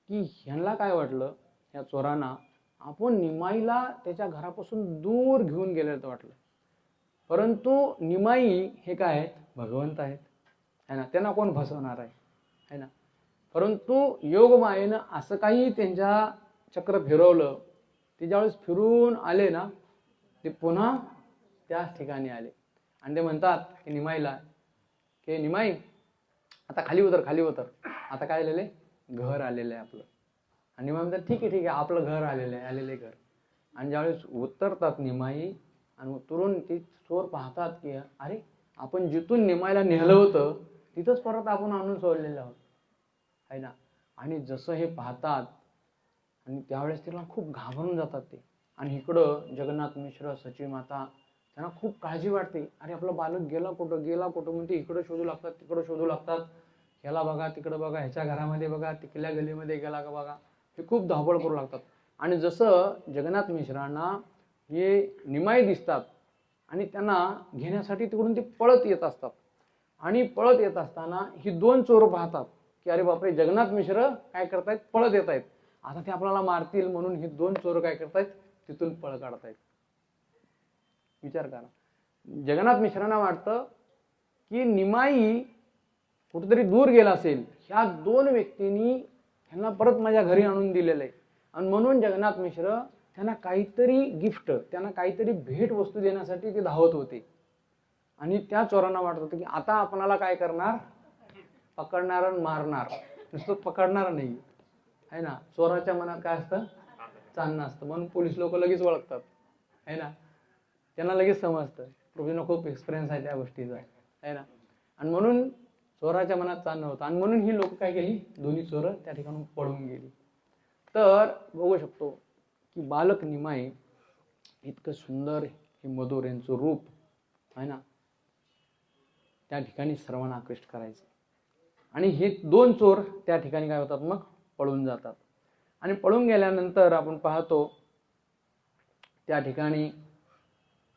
की ह्यांना काय वाटलं, या चोरांना, आपण निमाईला त्याच्या घरापासून दूर घेऊन गेल्याचं वाटलं. परंतु निमाई हे काय आहेत, भगवंत आहेत, है ना. त्यांना कोण फसवणार आहे, है ना. परंतु योगमायेनं असं काही त्यांच्या चक्र फिरवलं, ते ज्यावेळेस फिरून आले ना, ते पुन्हा त्याच ठिकाणी आले. आणि ते म्हणतात की निमाईला की निमाई आता खाली उतर, खाली उतर, आता काय आलेले, घर आलेलं आहे आपलं. आणि निमाई म्हणतात ठीक आहे ठीक आहे, आपलं घर आलेलं आहे, आलेले घर. आणि ज्यावेळेस उतरतात निमाई आणि उतरून ती चोर पाहतात की अरे आपण जिथून निमाईला नेलं होतं तिथंच परत आपण आणून सोडलेलं आहोत, है ना. आणि जसं हे पाहतात आणि त्यावेळेस तिला खूप घाबरून जातात ते. आणि इकडं जगन्नाथ मिश्र, सची माता, त्यांना खूप काळजी वाटते, अरे आपला बालक गेला कुठं, गेला कुठं. म्हणते इकडं शोधू लागतात, तिकडं शोधू लागतात, ह्याला बघा, तिकडं बघा, ह्याच्या घरामध्ये बघा, तिकल्या गलीमध्ये गेला का बघा. हे खूप धावपळ करू लागतात. आणि जसं जगन्नाथ मिश्रांना हे निमाई दिसतात आणि त्यांना घेण्यासाठी तिकडून ते पळत येत असतात. आणि पळत येत असताना ही दोन चोर पाहतात की अरे बापरे, जगन्नाथ मिश्र काय करतायत, पळत येत आहेत, आता ते आपल्याला मारतील. म्हणून ही दोन चोर काय करतायत, तिथून पळ काढतायत. विचार करा, जगन्नाथ मिश्रांना वाटतं की निमाई कुठेतरी दूर गेला असेल, ह्या दोन व्यक्तींनी ह्यांना परत माझ्या घरी आणून दिलेलं आहे. आणि म्हणून जगन्नाथ मिश्र त्यांना काहीतरी गिफ्ट, त्यांना काहीतरी भेट वस्तू देण्यासाठी ते धावत होते. आणि त्या चोरांना वाटत होतं की आता आपणाला काय करणार, पकडणार आणि मारणार, नुसतं पकडणार नाही, है ना. चोराच्या मनात काय असतं, चांगलं असतं. म्हणून पोलीस लोक लगेच ओळखतात, है ना. त्यांना लगेच समजतं, प्रभूंना खूप एक्सपिरियन्स आहे त्या गोष्टीचा, है ना. आणि म्हणून चोराच्या मनात चांगलं होतं. आणि म्हणून ही लोक काय केली, दोन्ही चोरं त्या ठिकाणून पळून गेली. तर बघू शकतो की बालक निमाई इतकं सुंदर, हे मधुर यांचं रूप, आहे ना, त्या ठिकाणी सर्वांना आकृष्ट करायचं. आणि हे दोन चोर त्या ठिकाणी काय होतात, मग पळून जातात. आणि पळून गेल्यानंतर आपण पाहतो त्या ठिकाणी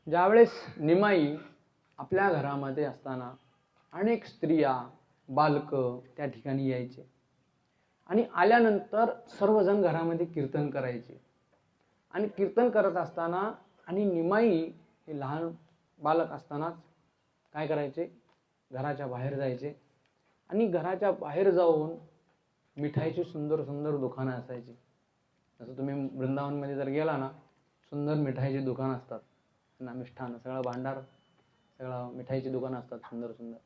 ज्यावेळेस निमाई आपल्या घरामध्ये असताना अनेक स्त्रिया, बालक त्या ठिकाणी यायचे. आणि आल्यानंतर सर्वजण घरामध्ये कीर्तन करायचे. आणि कीर्तन करत असताना आणि निमाई हे लहान बालक असतानाच काय करायचे, घराच्या बाहेर जायचे. आणि घराच्या बाहेर जाऊन मिठाईची सुंदर सुंदर दुकानं असायची. जसं तुम्ही वृंदावनमध्ये जर गेला ना, सुंदर मिठाईची दुकानं असतात, ना मिष्ठान सगळं भांडार, सगळं मिठाईची दुकानं असतात सुंदर सुंदर.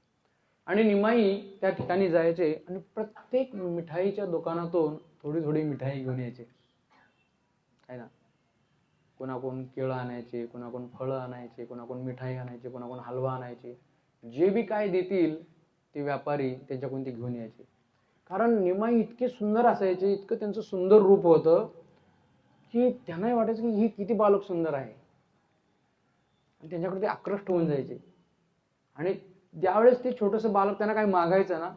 आणि निमाई त्या ठिकाणी जायचे आणि प्रत्येक मिठाईच्या दुकानातून थोडी थोडी मिठाई घेऊन यायचे आहे ना. कोणाकोण केळं आणायचे, कोणाकोण फळं आणायचे, कोणाकोण मिठाई आणायचे, कोणाकोण हलवा आणायचे. जे बी काय देतील ते व्यापारी त्यांच्याकडून ते घेऊन यायचे. कारण निमाई इतके सुंदर असायचे, इतकं त्यांचं सुंदर रूप होतं की त्यांनाही वाटायचं की ही किती बालक सुंदर आहे. आणि त्यांच्याकडे ते आकृष्ट होऊन जायचे. आणि ज्यावेळेस ते छोटंसं बालक त्यांना काही मागायचं ना,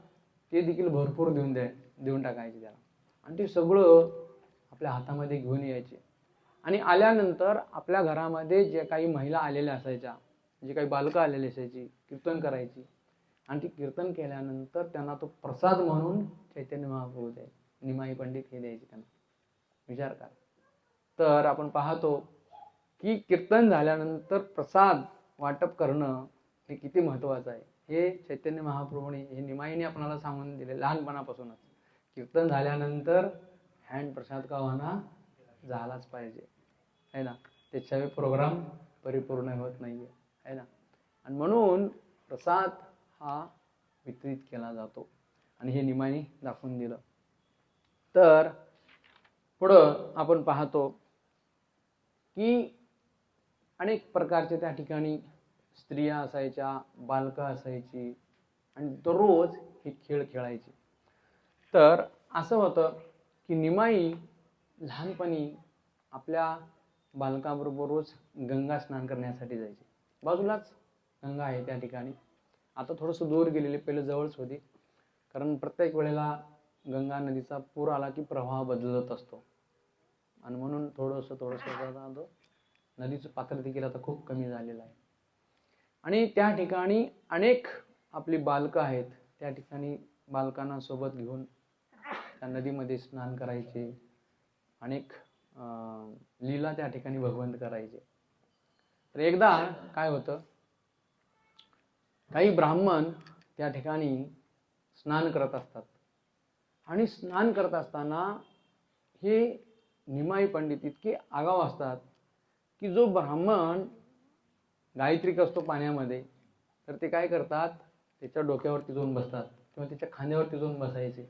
ते देखील भरपूर देऊन टाकायचे त्याला. आणि ते सगळं आपल्या हातामध्ये घेऊन यायचे. आणि आल्यानंतर आपल्या घरामध्ये जे काही महिला आलेल्या असायच्या, जे काही बालकं आलेली असायची, कीर्तन करायची. आणि ती कीर्तन केल्यानंतर त्यांना तो प्रसाद म्हणून चैतन्य महाप्रभू द्यायचे. निमाई पंडित हे द्यायचे त्यांना. विचार करा. तर आपण पाहतो की कीर्तन झाल्यानंतर प्रसाद वाटप करणं हे किती महत्त्वाचं आहे. हे चैतन्य महाप्रभूने, हे निमाईने आपल्याला सांगून दिले लहानपणापासूनच. कीर्तन झाल्यानंतर हँड प्रसाद का होणार झालाच पाहिजे आहे ना. त्याच्याशिवाय प्रोग्राम परिपूर्ण होत नाहीये आहे ना. आणि म्हणून प्रसाद हा वितरित केला जातो. आणि हे निमाईने दाखवून दिलं. तर पुढं आपण पाहतो की अनेक प्रकारचे त्या ठिकाणी स्त्रिया असायच्या, बालकं असायची आणि दररोज हे खेळ खेळायचे. तर असं होतं की निमाई लहानपणी आपल्या बालकाबरोबर रोज गंगा स्नान करण्यासाठी जायचे. बाजूलाच गंगा आहे त्या ठिकाणी. आता थोडंसं दूर गेलेले, पहिलं जवळच होती. कारण प्रत्येक वेळेला गंगा नदीचा पूर आला की प्रवाह बदलत असतो. आणि म्हणून थोडंसं नदीचं पात्र देखील आता खूप कमी झालेलं आहे. आणि त्या ठिकाणी अनेक आपली बालकं आहेत, त्या ठिकाणी बालकांना सोबत घेऊन त्या नदीमध्ये स्नान करायचे. अनेक लीला त्या ठिकाणी भगवंत करायचे. तर एकदा काय होतं, काही ब्राह्मण त्या ठिकाणी स्नान करत असतात. आणि स्नान करत असताना हे निमाई पंडित इतके आगाऊ असतात की जो ब्राह्मण गायत्री असतो पाण्यामध्ये, तर ते काय करतात, त्याच्या डोक्यावरती जाऊन बसतात किंवा त्याच्या खांद्यावरती जाऊन बसायचे.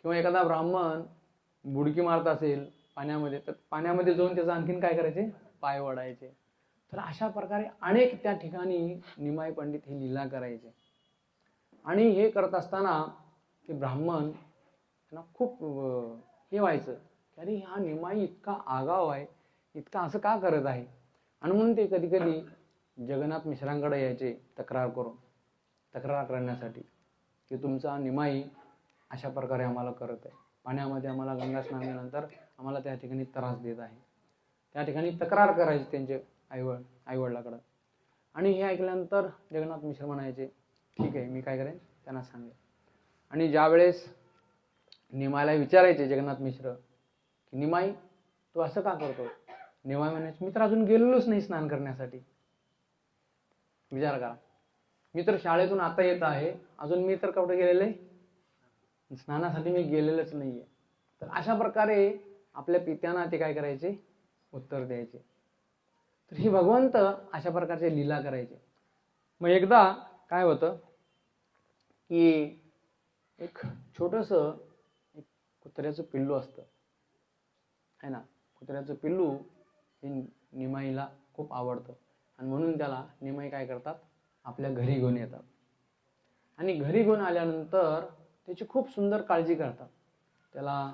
किंवा एखादा ब्राह्मण बुडकी मारत असेल पाण्यामध्ये, तर पाण्यामध्ये जाऊन त्याचं आणखीन काय करायचे, पाय ओढायचे. तर अशा प्रकारे अनेक त्या ठिकाणी निमाई पंडित ही लीला करायचे. आणि हे करत असताना ते ब्राह्मण त्यांना खूप हे व्हायचं की अरे हा निमाई इतका आगाव आहे, इतका असं का करत आहे. आणि म्हणून ते कधी कधी जगन्नाथ मिश्रांकडे यायचे तक्रार करण्यासाठी की तुमचा निमाई अशा प्रकारे आम्हाला करत आहे, पाण्यामध्ये आम्हाला गंगा स्नान केल्यानंतर आम्हाला त्या ठिकाणी त्रास देत आहे. त्या ठिकाणी तक्रार करायची त्यांचे आईवडिलाकडं. आणि हे ऐकल्यानंतर जगन्नाथ मिश्र म्हणायचे ठीक आहे, मी काय करेन त्यांना सांगेन. आणि ज्यावेळेस निमाईला विचारायचे जगन्नाथ मिश्र की निमाई तू असं का करतो. निमाई म्हणायचे मी तर अजून गेलेलोच नाही स्नान करण्यासाठी. विचार करा, मी तर शाळेतून आता येत आहे, अजून मी तर कुठे गेलेले स्नानासाठी मी गेलेलंच नाहीये. तर अशा प्रकारे आपल्या पित्यांना ते काय करायचे, उत्तर द्यायचे. तर हे भगवंत अशा प्रकारचे लीला करायचे. मग एकदा काय होतं की एक छोटंसं एक कुत्र्याचं पिल्लू असतं है ना. कुत्र्याचं पिल्लू हे निमाईला खूप आवडतं. आणि म्हणून त्याला निमाई काय करतात, आपल्या घरी घेऊन येतात. आणि घरी घेऊन आल्यानंतर त्याची खूप सुंदर काळजी करतात. त्याला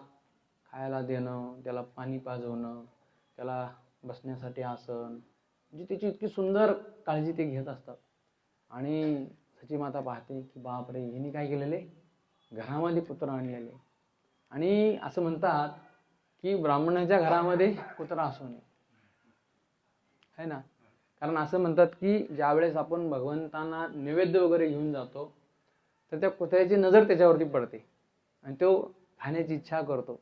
खायला देणं, त्याला पाणी पाजवणं, त्याला बसण्यासाठी आसन, म्हणजे त्याची इतकी सुंदर काळजी ते घेत असतात. आणि सची माता पाहते की बापरे, हिने काय केलेले, घरामध्ये कुत्रा आणलेले. आणि असं म्हणतात की ब्राह्मणाच्या घरामध्ये कुत्रा असू नये है ना. कारण असं म्हणतात की ज्यावेळेस आपण भगवंतांना नैवेद्य वगैरे घेऊन जातो तर त्या कुत्र्याची नजर त्याच्यावरती पडते आणि तो खाण्याची इच्छा करतो.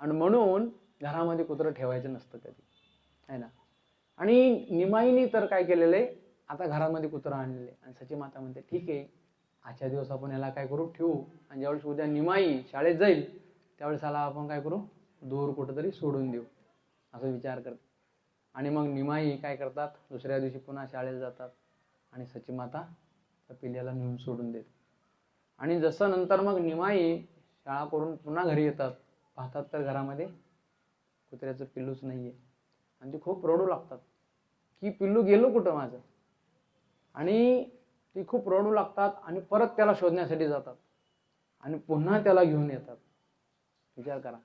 आणि म्हणून घरामध्ये कुत्रं ठेवायचं नसतं कधी है ना. आणि निमाईने तर काय केलेलं आहे, आता घरामध्ये कुत्रा आणलेले. आणि सची माता म्हणते ठीक आहे, आजच्या दिवस आपण याला काय करू, ठेवू. आणि ज्यावेळेस उद्या निमाई शाळेत जाईल त्यावेळेस याला आपण काय करू, दूर कुठंतरी सोडून देऊ, असं विचार करते. आणि मग निमाई काय करतात, दुसऱ्या दिवशी पुन्हा शाळेला जातात आणि सचीमाता त्या पिल्ल्याला नेऊन सोडून देते. आणि जसं नंतर मग निमाई शाळा करून पुन्हा घरी येतात, पाहतात तर घरामध्ये कुत्र्याचं पिल्लूच नाही आहे. आणि ते खूप रडू लागतात की पिल्लू गेलो कुठं माझं. आणि ती खूप रडू लागतात आणि परत त्याला शोधण्यासाठी जातात आणि पुन्हा त्याला घेऊन येतात. विचार करा.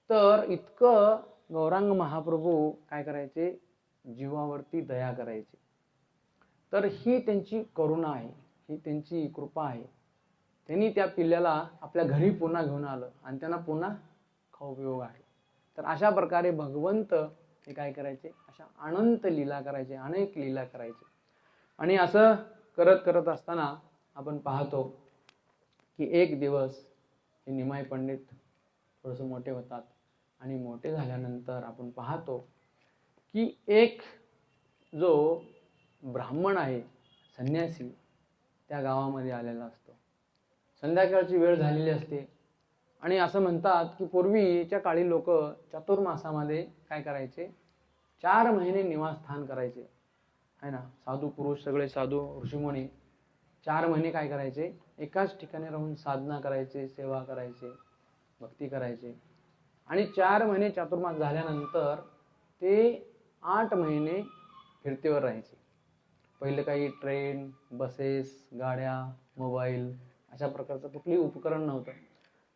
तर इतकं गौरांग महाप्रभू काय करायचे, जीवावरती दया करायचे. तर ही त्यांची करुणा आहे, ही त्यांची कृपा आहे. त्यांनी त्या पिल्ल्याला आपल्या घरी पुन्हा घेऊन आलं आणि त्यांना पुन्हा खाऊ पिऊ घातलं. तर अशा प्रकारे भगवंत हे काय करायचे, अशा अनंत लीला करायचे, अनेक लीला करायचे. आणि असं करत करत असताना आपण पाहतो की एक दिवस हे निमाई पंडित थोडंसं मोठे होतात आणि मोठे झाल्यानंतर आपण पाहतो की एक जो ब्राह्मण आहे, संन्यासी, त्या गावामध्ये आलेला असतो. संध्याकाळची वेळ झालेली असते आणि असं म्हणतात की पूर्वीच्या काळी लोक चातुर्मासामध्ये काय करायचे, 4 महिने निवासस्थान करायचे आहे ना. साधू पुरुष सगळे साधू ऋषीमुनी 4 महिने काय करायचे, एकाच ठिकाणी राहून साधना करायचे, सेवा करायचे, भक्ती करायचे. आणि 4 महिने चातुर्मास झाल्यानंतर ते 8 महिने फिरतीवर राहायचे. पहिले काही ट्रेन, बसेस, गाड्या, मोबाईल अशा प्रकारचं कुठलंही उपकरण नव्हतं.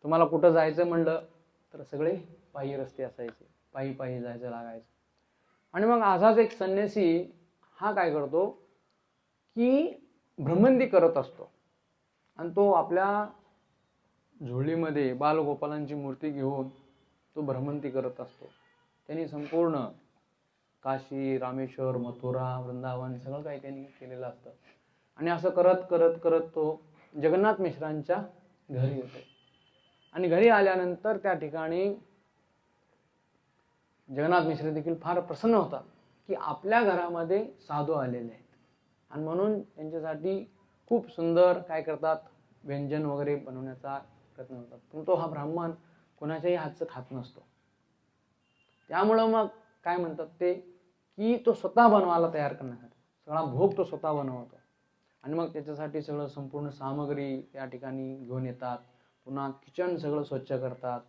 तुम्हाला कुठं जायचं म्हणलं तर सगळे पायी रस्ते असायचे, पायी पायी जायचं लागायचं. आणि मग असाच एक संन्यासी हा काय करतो की भ्रमंती करत असतो आणि तो आपल्या झोळीमध्ये बालगोपालांची मूर्ती घेऊन तो भ्रमंती करत असतो. त्यांनी संपूर्ण काशी, रामेश्वर, मथुरा, वृंदावन सगळं काही त्यांनी केलेलं असतं. आणि असं करत करत करत तो जगन्नाथ मिश्रांच्या घरी येतो. आणि घरी आल्यानंतर त्या ठिकाणी जगन्नाथ मिश्र देखील फार प्रसन्न होतात की आपल्या घरामध्ये साधू आलेले आहेत. आणि म्हणून त्यांच्यासाठी खूप सुंदर काय करतात, व्यंजन वगैरे बनवण्याचा प्रयत्न करतात. पण तो हा ब्राह्मण कोणाच्याही हातचं खात नसतो. त्यामुळं मग काय म्हणतात ते की तो स्वतः बनवायला तयार करण्यासाठी सगळा भोग तो स्वतः बनवतो. आणि मग त्याच्यासाठी सगळं संपूर्ण सामग्री त्या ठिकाणी घेऊन येतात. पुन्हा किचन सगळं स्वच्छ करतात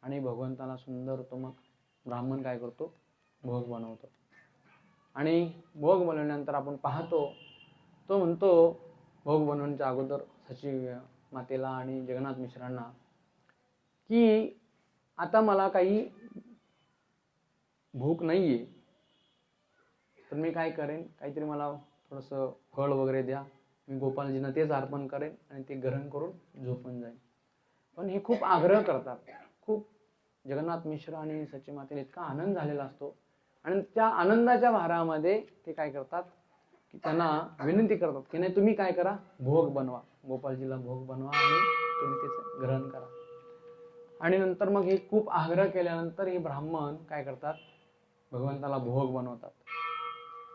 आणि भगवंताला सुंदर तो मग ब्राह्मण काय करतो, भोग बनवतो. आणि भोग बनवल्यानंतर आपण पाहतो तो म्हणतो भोग बनवण्याच्या अगोदर सचिव मातेला आणि जगन्नाथ मिश्रांना की आता मला काही भूक नाही आहे, तर मी काय करेन, काहीतरी मला थोडंसं फळ वगैरे द्या, मी गोपालजींना तेच अर्पण करेन आणि ते ग्रहण करून झोपून जाईन. पण हे खूप आग्रह करतात. खूप जगन्नाथ मिश्र आणि सची मातेला इतका आनंद झालेला असतो आणि त्या आनंदाच्या भारामध्ये ते काय करतात की त्यांना विनंती करतात की नाही तुम्ही काय करा, भोग बनवा, गोपालजीला भोग बनवा आणि तुम्ही त्याचं ग्रहण करा. आणि नंतर मग हे खूप आग्रह केल्यानंतर हे ब्राह्मण काय करतात, भगवंताला भोग बनवतात.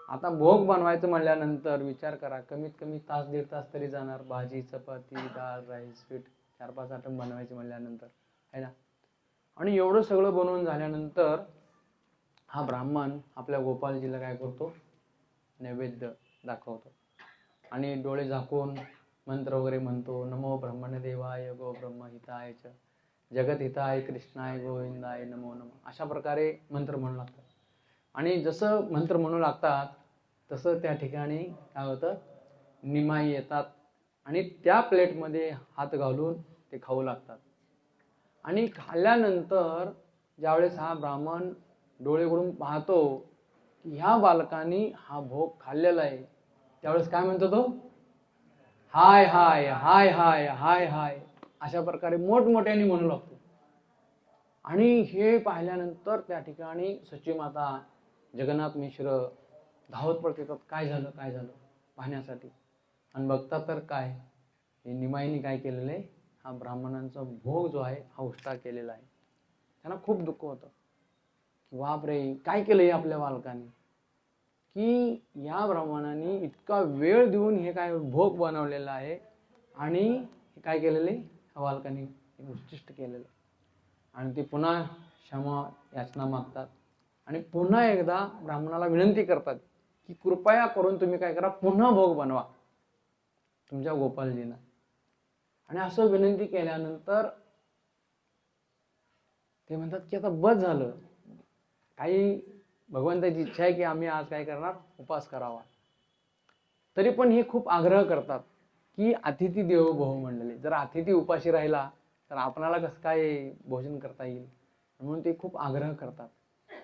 आता भोग बनवायचं म्हणल्यानंतर विचार करा, कमीत कमी तास 1.5 तास तरी जाणार. भाजी, चपाती, डाळ, राईस, पीठ 4-5 आयटम बनवायचे म्हणल्यानंतर आहे ना. आणि एवढं सगळं बनवून झाल्यानंतर हा ब्राह्मण आपल्या गोपालजीला काय करतो, नैवेद्य दाखवतो आणि डोळे झाकून मंत्र वगैरे म्हणतो. नमो ब्रह्मण्यदेवाय गो ब्रह्महिताय च जगतहिताय कृष्णाय गोविंदाय नमो नमः, अशा प्रकारे मंत्र म्हणू लागतात. आणि जसं मंत्र म्हणू लागतात तसं त्या ठिकाणी काय होतं, निमाई येतात आणि त्या प्लेटमध्ये हात घालून ते खाऊ लागतात. आणि खाल्ल्यानंतर ज्यावेळेस हा ब्राह्मण डोळे उघडून पाहतो की ह्या बालकांनी हा भोग खाल्लेला आहे, त्यावेळेस काय म्हणतो तो, हाय हाय हाय हाय हाय हाय अशा प्रकारे मोठमोठ्याने म्हणू लागतो. आणि हे पाहिल्यानंतर त्या ठिकाणी सची माता, जगन्नाथ मिश्र धावत पडत येतात, काय झालं काय झालं पाहण्यासाठी. आणि बघतात तर काय, हे निमाईने काय केलेलं आहे, हा ब्राह्मणांचा भोग जो आहे हा उष्टा केलेला आहे. त्यांना खूप दुःख होतं की बापरे काय केलंय आपल्या बालकांनी, की या ब्राह्मणांनी इतका वेळ देऊन हे काय भोग बनवलेला आहे आणि काय केलेलं आहे, ह्या बालकांनी उच्चिष्ट केलेलं. आणि ते पुन्हा क्षमा याचना मागतात आणि पुन्हा एकदा ब्राह्मणाला विनंती करतात की कृपया करून तुम्ही काय करा, पुन्हा भोग बनवा तुमच्या गोपालजींना. आणि असं विनंती केल्यानंतर ते म्हणतात की आता बस झालं, काही भगवंताची इच्छा आहे की आम्ही आज काय करणार, उपास करावा. तरी पण हे खूप आग्रह करतात की अतिथी देवो भव मंडळी, जर अतिथी उपाशी राहिला तर आपणाला कसं काय भोजन करता येईल, म्हणून ते खूप आग्रह करतात.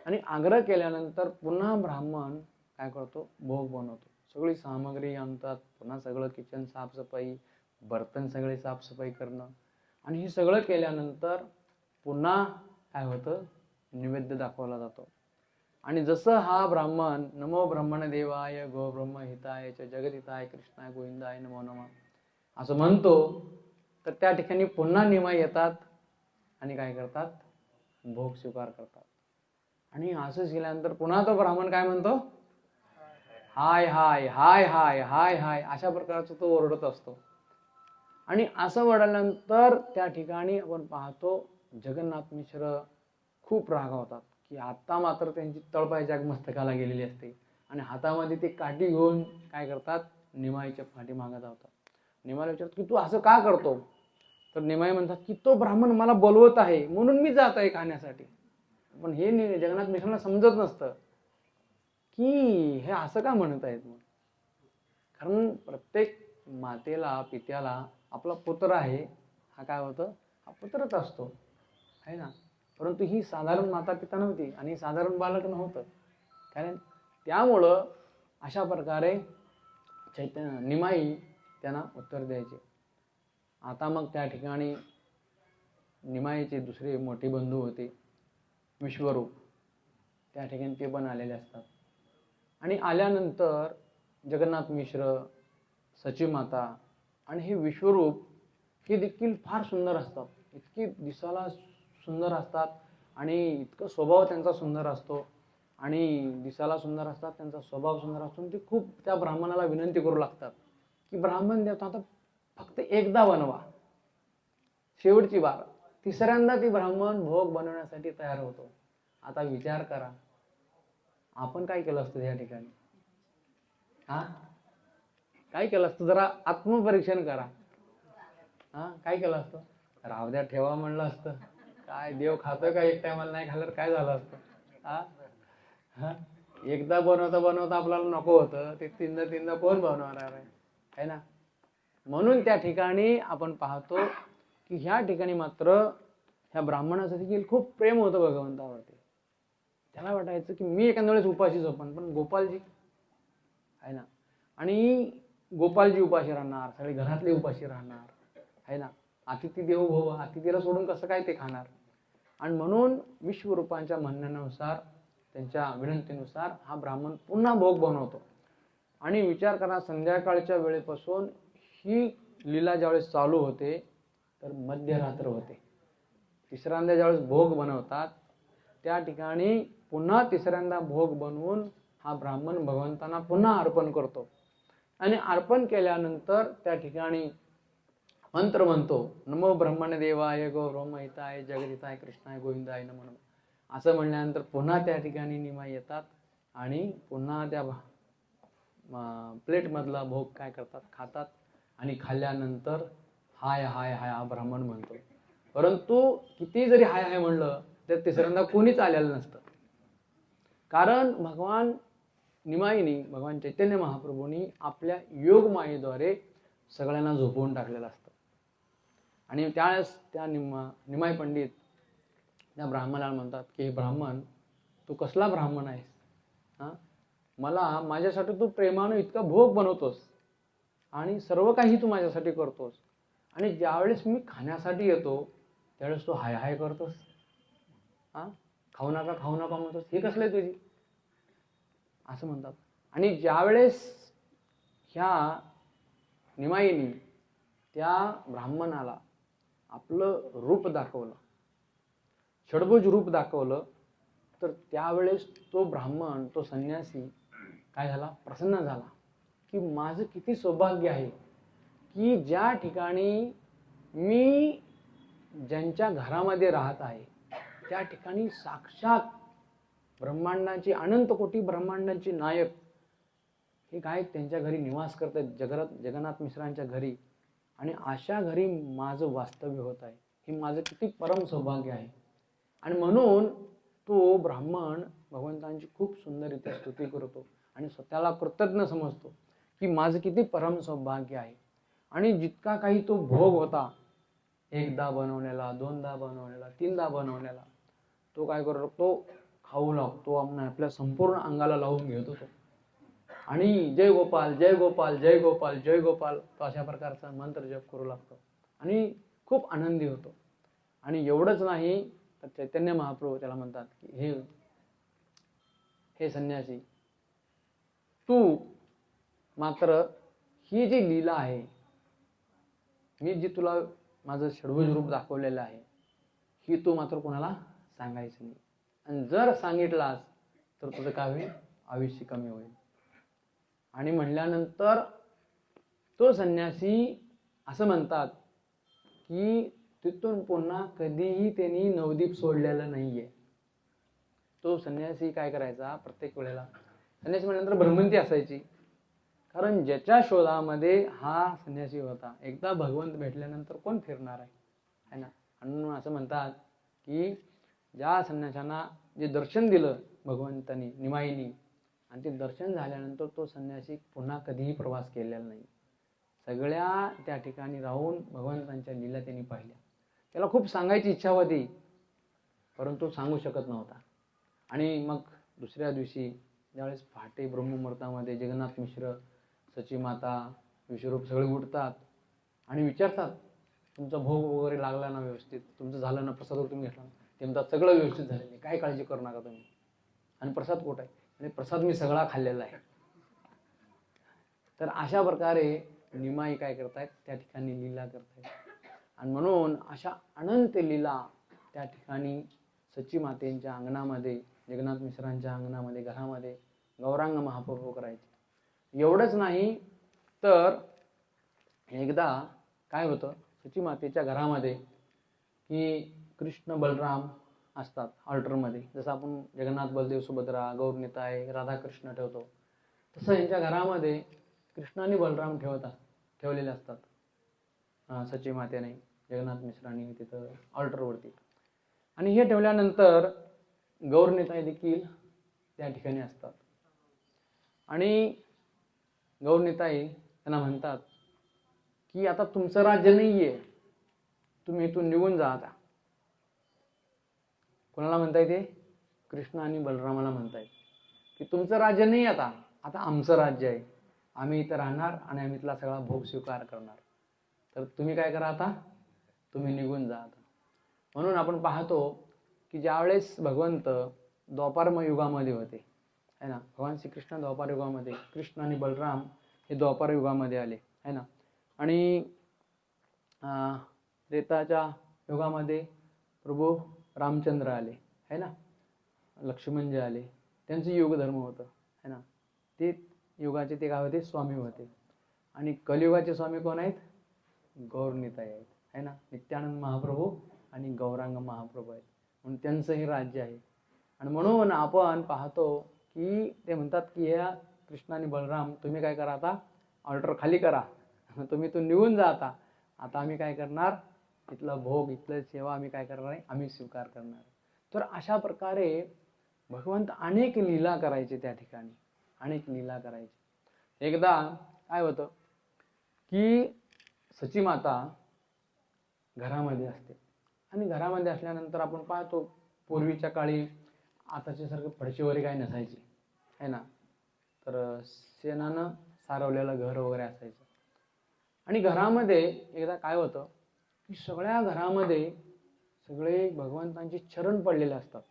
आणि आग्रह केल्यानंतर पुन्हा ब्राह्मण काय करतो, भोग बनवतो. सगळी सामग्री आणतात, पुन्हा सगळं किचन साफसफाई, बर्तन सगळे साफसफाई करणं, आणि हे सगळं केल्यानंतर पुन्हा काय होतं, नैवेद्य दाखवला जातो. आणि जसं हा ब्राह्मण नमो ब्रह्मण देवाय गो ब्रह्म हिताय च जगदिताय कृष्णाय गोविंदाय नमो नमः असं म्हणतो, तर त्या ठिकाणी पुन्हा निमाई येतात आणि काय करतात, भोग स्वीकार करतात. आणि असं केल्यानंतर पुन्हा तो ब्राह्मण काय म्हणतो, हाय हाय हाय हाय हाय हाय अशा प्रकारचा तो ओरडत असतो. आणि असं ओरडल्यानंतर त्या ठिकाणी आपण पाहतो जगन्नाथ मिश्र खूप रागावतात की आता मात्र त्यांची तळपाय मस्तकाला गेलेली असते आणि हातामध्ये ते काठी घेऊन काय करतात, निमाईच्या पाठीमागे धावतात. निमाईला विचारतात की तू असं का करतो, तर निमाई म्हणतात की तो ब्राह्मण मला बोलवत आहे म्हणून मी जात आहे खाण्यासाठी. पण हे जगन्नाथ मिश्रांना समजत नसतं की हे असं का म्हणत आहेत. मग कारण प्रत्येक मातेला पित्याला आपला पुत्र आहे, हा काय होतं, हा पुत्रच असतो आहे ना. परंतु ही साधारण माता पिता नव्हती आणि साधारण बालक नव्हतं. कारण त्यामुळं अशा प्रकारे चैतन्य निमाई त्यांना उत्तर द्यायचे. आता मग त्या ठिकाणी निमाईचे दुसरे मोठे बंधू होते विश्वरूप, त्या ठिकाणी ते पण आलेले असतात. आणि आल्यानंतर जगन्नाथ मिश्र, सचीमाता आणि हे विश्वरूप हे देखील फार सुंदर असतात, इतकी दिसायला सुंदर असतात आणि इतकं स्वभाव त्यांचा सुंदर असतो आणि दिसायला सुंदर असतात, त्यांचा स्वभाव सुंदर असतो. ते खूप त्या ब्राह्मणाला विनंती करू लागतात की ब्राह्मण देवता आता फक्त एकदा बनवा, शेवटची बार. तिसऱ्यांदा ती ब्राह्मण भोग बनवण्यासाठी तयार होतो. आता विचार करा आपण काय केलं असतं या ठिकाणी, हा काय केलं असतं, जरा आत्मपरीक्षण करा. हा काय केलं असतं, राहू द्या ठेवा म्हणलं असतं, काय देव खातोय का, एक टायमाला नाही खाल्लं काय झालं असतं. हा एकदा बनवता बनवता आपल्याला नको होतं, ते तीनदा कोण बनवणार आहे ना. म्हणून त्या ठिकाणी आपण पाहतो की ह्या ठिकाणी मात्र ह्या ब्राह्मणाचं देखील खूप प्रेम होतं भगवंतावरती. त्याला वाटायचं की मी एखाद्या वेळेस उपाशी झोपन, पण गोपालजी आहे ना, आणि गोपालजी उपाशी राहणार, सगळे घरातले उपाशी राहणार आहे ना. अतिथी देवो भव, अतिथीला सोडून कसं काय ते खाणार. आणि म्हणून विश्वरूपांच्या म्हणण्यानुसार, त्यांच्या विनंतीनुसार हा ब्राह्मण पुन्हा भोग बनवतो. आणि विचार करा, संध्याकाळच्या वेळेपासून ही लीला ज्यावेळेस चालू होते तर मध्यरात्र होते. तिसऱ्यांदा ज्यावेळेस भोग बनवतात त्या ठिकाणी पुन्हा तिसऱ्यांदा भोग बनवून हा ब्राह्मण भगवंतांना पुन्हा अर्पण करतो. आणि अर्पण केल्यानंतर त्या ठिकाणी मंत्र म्हणतो, नमो ब्रह्मण देवाय गो ब्रह्म हिताय जगदिताय कृष्णाय गोविंदाय नमो नमः असं म्हणल्यानंतर पुन्हा त्या ठिकाणी निमाई येतात आणि पुन्हा त्या प्लेटमधला भोग काय करतात, खातात. आणि खाल्ल्यानंतर हाय हाय हाय हा ब्राह्मण म्हणतो. परंतु किती जरी हाय हाय म्हणलं तर तिसऱ्यांदा कोणीच आलेलं नसतं. कारण भगवान निमाईनी, भगवान चैतन्य महाप्रभूंनी आपल्या योगमायेद्वारे सगळ्यांना झोपवून टाकलेलं असतं. आणि त्यावेळेस त्या निमाई पंडित त्या ब्राह्मणाला म्हणतात की हे ब्राह्मण, तू कसला ब्राह्मण आहेस, हा मला माझ्यासाठी तू प्रेमानं इतका भोग बनवतोस आणि सर्व काही तू माझ्यासाठी करतोस, आणि ज्यावेळेस मी खाण्यासाठी येतो त्यावेळेस तू हाय हाय करतोस, हा खाऊ नका म्हणतोस, हे कसलं आहे तुझी, असं म्हणतात. आणि ज्यावेळेस ह्या निमाईनी त्या ब्राह्मणाला आपलं रूप दाखवलं, षडभुज रूप दाखवलं, तर त्यावेळेस तो ब्राह्मण, तो संन्यासी काय झाला, प्रसन्न झाला की माझं किती सौभाग्य आहे की ज्या ठिकाणी मी ज्यांच्या घरामध्ये राहत आहे त्या ठिकाणी साक्षात ब्रह्मांडाची अनंत कोटी ब्रह्मांडांची नायक हे काय त्यांच्या घरी निवास करतात, जगन्नाथ मिश्रांच्या घरी. आणि अशा घरी माझं वास्तव्य होत आहे, हे माझं किती परम सौभाग्य आहे. आणि म्हणून तो ब्राह्मण भगवंतांची खूप सुंदररीत्या स्तुती करतो आणि स्वतःला कृतज्ञ समजतो की माझं किती परम सौभाग्य आहे. आणि जितका काही तो भोग होता, एकदा बनवण्याला, दोनदा बनवण्याला, तीनदा बनवण्याला, तो काय करतो, तो खाऊ लागतो, आपल्या संपूर्ण अंगाला लावून घेतो तो. आणि जय गोपाल जय गोपाल जय गोपाल जय गोपाल तो अशा प्रकारचा मंत्र जप करू लागतो आणि खूप आनंदी होतो. आणि एवढंच नाही तर चैतन्य महाप्रभू त्याला म्हणतात की हे संन्यासी, तू मात्र ही जी लीला आहे, मी जी तुला माझं षडभुज रूप दाखवलेलं आहे, ही तू मात्र कोणाला सांगायचं नाही. आणि जर सांगितलास तर तुझं काय होईल, आयुष्य कमी होईल. आणि म्हणल्यानंतर तो संन्यासी असं म्हणतात की तिथून पुन्हा कधीही त्यांनी नवदीप सोडलेलं नाहीये. तो संन्यासी काय करायचा, प्रत्येक वेळेला संन्यासी म्हणल्यानंतर भ्रमंती असायची, कारण ज्याच्या शोधामध्ये हा संन्यासी होता, एकदा भगवंत भेटल्यानंतर कोण फिरणार आहे ना. म्हणून असं म्हणतात की ज्या संन्याशांना जे दर्शन दिलं भगवंतांनी निमाईनी, आणि ते दर्शन झाल्यानंतर तो संन्यासी पुन्हा कधीही प्रवास केलेला नाही. सगळ्या त्या ठिकाणी राहून भगवंतांच्या लीला त्यांनी पाहिल्या. त्याला खूप सांगायची इच्छा होती, परंतु सांगू शकत नव्हता. आणि मग दुसऱ्या दिवशी ज्यावेळेस पहाटे ब्रह्ममुहूर्तामध्ये जगन्नाथ मिश्र, सचीमाता, विश्वरूप सगळे उठतात आणि विचारतात, तुमचा भोग वगैरे लागला ना व्यवस्थित, तुमचं झालं ना, प्रसाद वगैरे तुम्ही घेतला ना. ते म्हणतात सगळं व्यवस्थित झालेलं आहे, काय काळजी करू नका तुम्ही. आणि प्रसाद कुठं आहे, आणि प्रसाद मी सगळा खाल्लेला आहे. तर अशा प्रकारे निमाई काय करतायत, त्या ठिकाणी लीला करतायत. आणि म्हणून अशा अनंत लीला त्या ठिकाणी सचीमातेच्या अंगणामध्ये, जगन्नाथ मिश्रांच्या अंगणामध्ये, घरामध्ये गौरांग महाप्रभू करायचे. एवढंच नाही तर एकदा काय होतं, सचीमातेच्या घरामध्ये की कृष्ण बलराम असतात ऑल्टरमध्ये. जसं आपण जगन्नाथ बलदेव सुभद्रा, गौरनिताई, राधाकृष्ण ठेवतो, तसं यांच्या घरामध्ये कृष्ण आणि बलराम ठेवलेले असतात सचीमातेने, जगन्नाथ मिश्रांनी तिथं ऑल्टरवरती. आणि हे ठेवल्यानंतर गौरनिताई देखील त्या ठिकाणी असतात. आणि गौरनिताई त्यांना म्हणतात की आता तुमचं राज्य नाहीये, तुम्ही इथून निघून जा आता. कोणाला म्हणताय ते, कृष्ण आणि बलरामाला म्हणताय की तुमचं राज्य नाही, आता आमचं राज्य आहे, आम्ही इथं राहणार आणि आम्ही इथला सगळा भोग स्वीकार करणार. तर तुम्ही काय करा, आता तुम्ही निघून जा आता. म्हणून आपण पाहतो की ज्यावेळेस भगवंत द्वापार युगामध्ये होते है ना, भगवान श्रीकृष्ण द्वापार युगामध्ये, कृष्ण आणि बलराम हे द्वापार युगामध्ये आले है ना. आणि त्रेताच्या युगामध्ये प्रभू रामचंद्र आले है ना, लक्ष्मण जे आले, त्यांचं युग धर्म होतं है ना. ते युगाचे ते काय होते, स्वामी होते. आणि कलियुगाचे स्वामी कोण आहेत, गौरनिताई आहेत है ना. नित्यानंद महाप्रभू आणि गौरांग महाप्रभू आहेत, म्हणून त्यांचं हे राज्य आहे. आणि म्हणून आपण पाहतो की ते म्हणतात की ह्या कृष्ण आणि बलराम तुम्ही काय करा, आता ऑर्डर खाली करा, तुम्ही तो निघून जा आता आम्ही काय करणार, इथला भोग, इथलं सेवा आम्ही काय करणार आहे, आम्ही स्वीकार करणार आहे. तर अशा प्रकारे भगवंत अनेक लीला करायचे त्या ठिकाणी, अनेक लीला करायचे. एकदा काय होतं की सचीमाता घरामध्ये असते, आणि घरामध्ये असल्यानंतर आपण पाहतो पूर्वीच्या काळी आताच्या सारखं फडशी वगैरे काही नसायची है ना, तर शेणानं सारवलेलं घर वगैरे असायचं. आणि घरामध्ये एकदा काय होतं की सगळ्या घरामध्ये सगळे भगवंतांचे चरण पडलेले असतात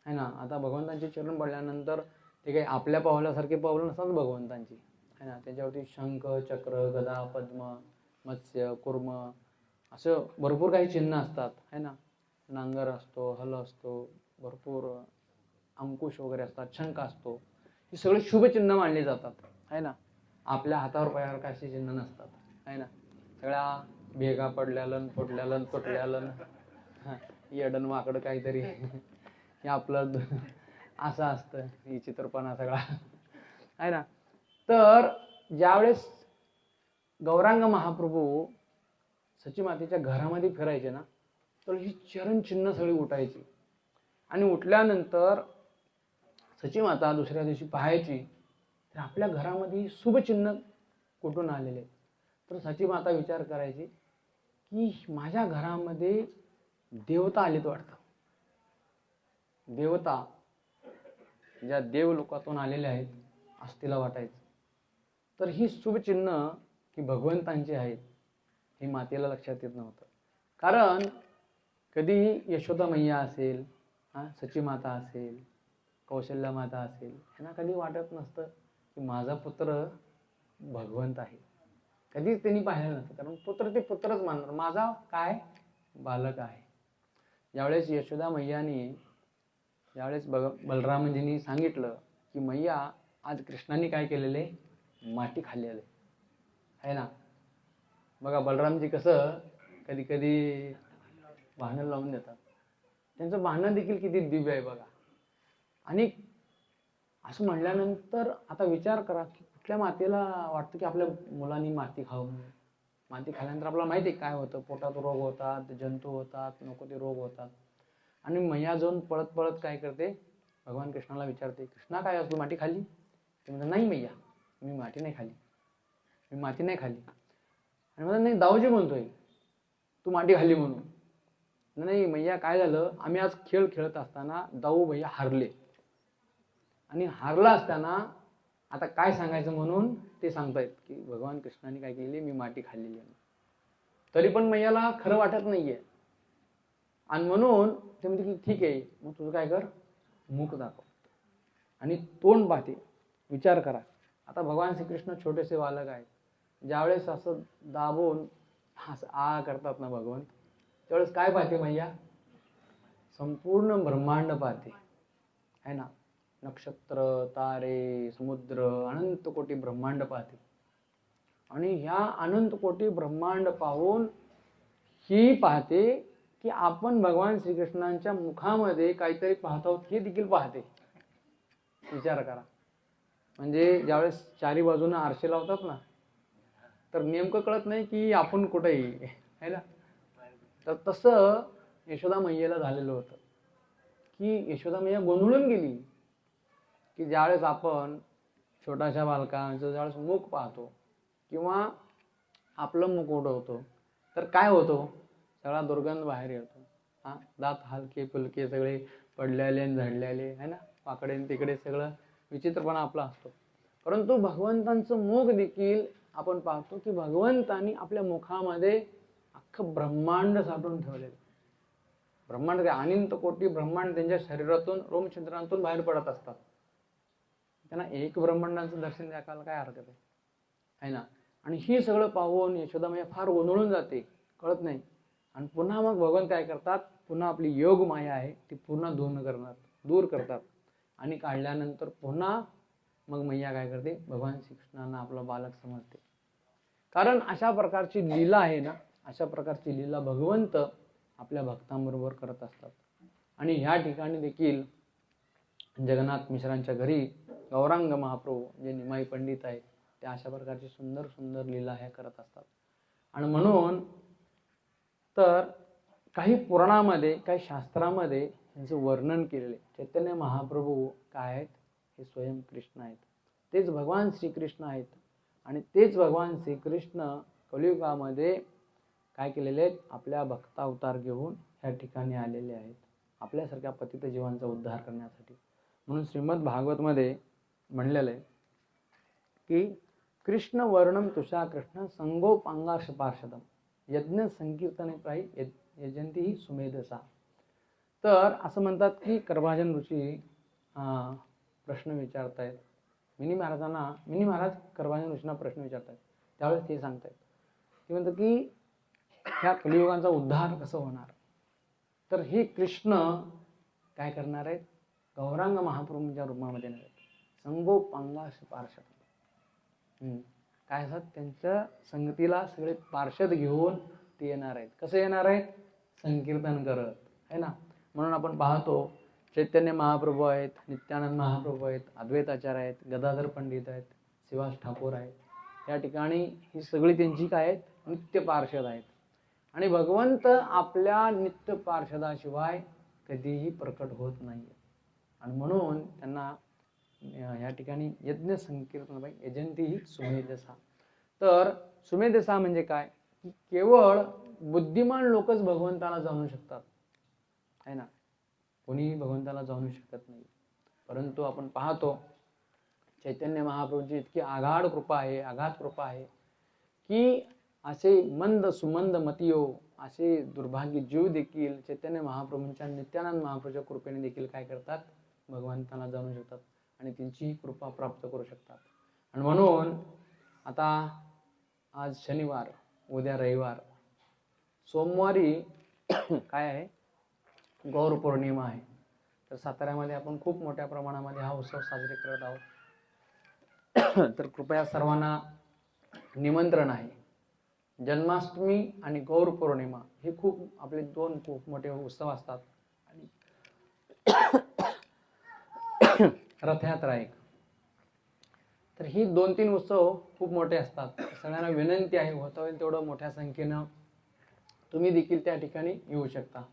है ना. आता भगवंतांचे चरण पडल्यानंतर ते काही आपल्या पावलासारखे पावलं नसतात भगवंतांची है ना. त्याच्यावरती शंख, चक्र, गदा, पद्म, मत्स्य, कुर्म असं भरपूर काही चिन्ह असतात है ना. नांगर असतो, हल असतो, भरपूर अंकुश वगैरे असतात, शंख असतो. हे सगळे शुभ चिन्ह मानले जातात है ना. आपल्या हातावर पायावर काय असे चिन्ह नसतात है ना. सगळ्या भेगा पडल्यालन, फुटल्यालन, तुटल्यालन, येडन वाकड काहीतरी हे आपलं असं असतं, ही चित्रपणा सगळा आहे ना. तर ज्यावेळेस गौरांग महाप्रभू सची मातेच्या घरामध्ये फिरायचे ना, तर ही चरण चिन्ह सगळी उठायची आणि उठल्यानंतर सची माता दुसऱ्या दिवशी पाहायची तर आपल्या घरामध्ये शुभचिन्ह कुठून आलेले. तर सची माता विचार करायची की माझ्या घरामध्ये देवता आलेत वाटतं. देवता ज्या देव लोकातून आलेल्या आहेत असं तिला वाटायचं. तर ही शुभचिन्ह ही भगवंतांची आहेत हे मातेला लक्षात येत नव्हतं. कारण कधीही यशोदा मैया असेल, सची माता असेल, कौशल्या माता असेल, यांना कधी वाटत नसतं की माझा पुत्र भगवंत आहे. कधीच त्यांनी पाहिलं नसतं. कारण पुत्र ते पुत्रच मानणार, माझा काय बालक आहे. ज्यावेळेस यशोदा मैयानी ज्यावेळेस बलरामजींनी सांगितलं की मैया आज कृष्णाने काय केलेले, माती खाल्लेले आहे ना. बघा बलरामजी कसं कधी कधी भांडण लावून देतात. त्यांचं भांडण देखील किती दिव्य आहे बघा. आणि असं म्हणल्यानंतर आता विचार करा की कुठल्या मातेला वाटतं की आपल्या मुलांनी माती खाऊ. माती खाल्ल्यानंतर आपल्याला माहिती आहे काय होतं, पोटात रोग होतात, जंतू होतात, नको ते रोग होतात. आणि मैया जाऊन पळत पळत काय करते, भगवान कृष्णाला विचारते, कृष्णा काय असतो माती खाल्ली? ते म्हणतात नाही मैया, मी माती नाही खाल्ली, मी माती नाही खाल्ली. आणि म्हणतात नाही दाऊजी म्हणतोय तू माती खाल्ली म्हणून. नाही मैया काय झालं, आम्ही आज खेळ खेळत असताना दाऊ भैया हारले आणि हारला असताना आता काय सांगायचं म्हणून ते सांगतायत की भगवान कृष्णाने काय केलेली, मी माती खाल्लेली आहे. तरी पण मैयाला खरं वाटत नाहीये आणि म्हणून ते म्हणते की ठीक आहे मग तुझं काय कर, मुख दाखव आणि तोंड पाहते. विचार करा आता भगवान श्रीकृष्ण छोटेसे बालक आहेत. ज्यावेळेस असं दाबून असं आ करतात ना भगवान, त्यावेळेस काय पाहते मैया, संपूर्ण ब्रह्मांड पाहते है ना. नक्षत्र, तारे, समुद्र, अनंत कोटी ब्रह्मांड पाहते. आणि ह्या अनंत कोटी ब्रह्मांड पाहून ही पाहते की आपण भगवान श्रीकृष्णांच्या मुखामध्ये काहीतरी पाहत आहोत हे देखील पाहते. विचार करा. म्हणजे ज्यावेळेस चारी बाजूने आरशे लावतात ना, तर नेमकं कळत नाही की आपण कुठेही आहे ना. तर तसं यशोदा मैयेला झालेलं होतं की यशोदा मैया गोंधळून गेली की ज्यावेळेस आपण छोट्याशा बालकांचं ज्यावेळेस मुख पाहतो किंवा आपलं मुख उडवतो तर काय होतो, सगळा दुर्गंध बाहेर येतो. दात हलके फुलके सगळे पडलेले आणि झडलेले आहे ना, वाकडे तिकडे सगळं विचित्रपणा आपला असतो. परंतु भगवंतांचं मुख देखील आपण पाहतो की भगवंतांनी आपल्या मुखामध्ये अख्खं ब्रह्मांड साठवून ठेवलेलं. ब्रह्मांड काय, अनंत कोटी ब्रह्मांड त्यांच्या शरीरातून रोमछिद्रांतून बाहेर पडत असतात. त्यांना एक ब्रह्मांडाचं दर्शन द्यायला काय हरकत आहे ना. आणि ही सगळं पाहून यशोदा मैया फार गोंधळून जाते, कळत नाही. आणि पुन्हा मग भगवान काय करतात, पुन्हा आपली योग माया आहे ती पुन्हा दूर करतात आणि काढल्यानंतर पुन्हा मग मैया काय करते, भगवान श्रीकृष्णांना आपलं बालक समजते. कारण अशा प्रकारची लीला आहे ना, अशा प्रकारची लीला भगवंत आपल्या भक्तांबरोबर करत असतात. आणि ह्या ठिकाणी देखील जगन्नाथ मिश्रांच्या घरी गौरांग महाप्रभू जे निमाई पंडित आहेत ते अशा प्रकारची सुंदर सुंदर लीला ह्या करत असतात. आणि म्हणून तर काही पुराणामध्ये, काही शास्त्रामध्ये यांचं वर्णन केलेले चैतन्य महाप्रभू काय आहेत, हे स्वयं कृष्ण आहेत, तेच भगवान श्रीकृष्ण आहेत. आणि तेच भगवान श्रीकृष्ण कलियुगामध्ये काय केलेले आहेत, आपल्या भक्तावतार घेऊन ह्या ठिकाणी आलेले आहेत आपल्यासारख्या पतित जीवांचा उद्धार करण्यासाठी. म्हणून श्रीमद भागवतमध्ये म्हणलेलं आहे की कृष्ण वर्णम तुषा कृष्ण संगोपांगाश पार्षदम यज्ञ संकीर्तने प्रायी यजंती ही सुमेधसा. तर असं म्हणतात की करभाजन ऋषी प्रश्न विचारतायत मिनी महाराज करभाजन ऋषींना प्रश्न विचारतायत. त्यावेळेस ते सांगतायत, ते म्हणतात की ह्या कलियुगांचा उद्धार कसं होणार. तर हे कृष्ण काय करणार आहेत, गौरांग महाप्रभूंच्या रूपामध्ये नाही, संगोपांगाश पार्षद काय असतात, त्यांच्या संगतीला सगळे पार्षद घेऊन ते येणार आहेत. कसं येणार आहेत, संकीर्तन करत आहे ना. म्हणून आपण पाहतो चैतन्य महाप्रभू आहेत, नित्यानंद महाप्रभू आहेत, अद्वैताचार्य आहेत, गदाधर पंडित आहेत, शिवास ठाकूर आहेत. या ठिकाणी ही सगळी त्यांची काय आहेत, नित्य पार्षद आहेत. आणि भगवंत आपल्या नित्य पार्षदाशिवाय कधीही प्रकट होत नाही. आणि म्हणून त्यांना या ठिकाणी यज्ञ संकीर्तन यजंती ही सुमेधसा. तर सुमेधसा म्हणजे काय, की केवळ बुद्धिमान लोकच भगवंताला जाणू शकतात, है ना. कोणीही भगवंताला जाणू शकत नाही. परंतु आपण पाहतो चैतन्य महाप्रभूंची इतकी आगाढ कृपा आहे, अगाध कृपा आहे, की असे मंद सुमंद मतियो, असे दुर्भाग्य जीव देखील चैतन्य महाप्रभूंच्या नित्यानंद महाप्रभूच्या कृपेने देखील काय करतात, भगवंताला जाणू शकतात आणि त्यांची कृपा प्राप्त करू शकतात. आणि म्हणून आता आज शनिवार, उद्या रविवार, सोमवारी काय आहे, गौर पौर्णिमा आहे. तर साताऱ्यामध्ये आपण खूप मोठ्या प्रमाणामध्ये हा उत्सव साजरे करत आहोत. तर कृपया सर्वांना निमंत्रण आहे. जन्माष्टमी आणि गौर पौर्णिमा हे खूप आपले दोन खूप मोठे उत्सव असतात. आणि रथयात्रा एक. तर ही 2-3 उत्सव खूप मोठे असतात. सगळ्यांना विनंती आहे, होता होईल तेवढं मोठ्या संख्येनं तुम्ही देखील त्या ठिकाणी येऊ शकता.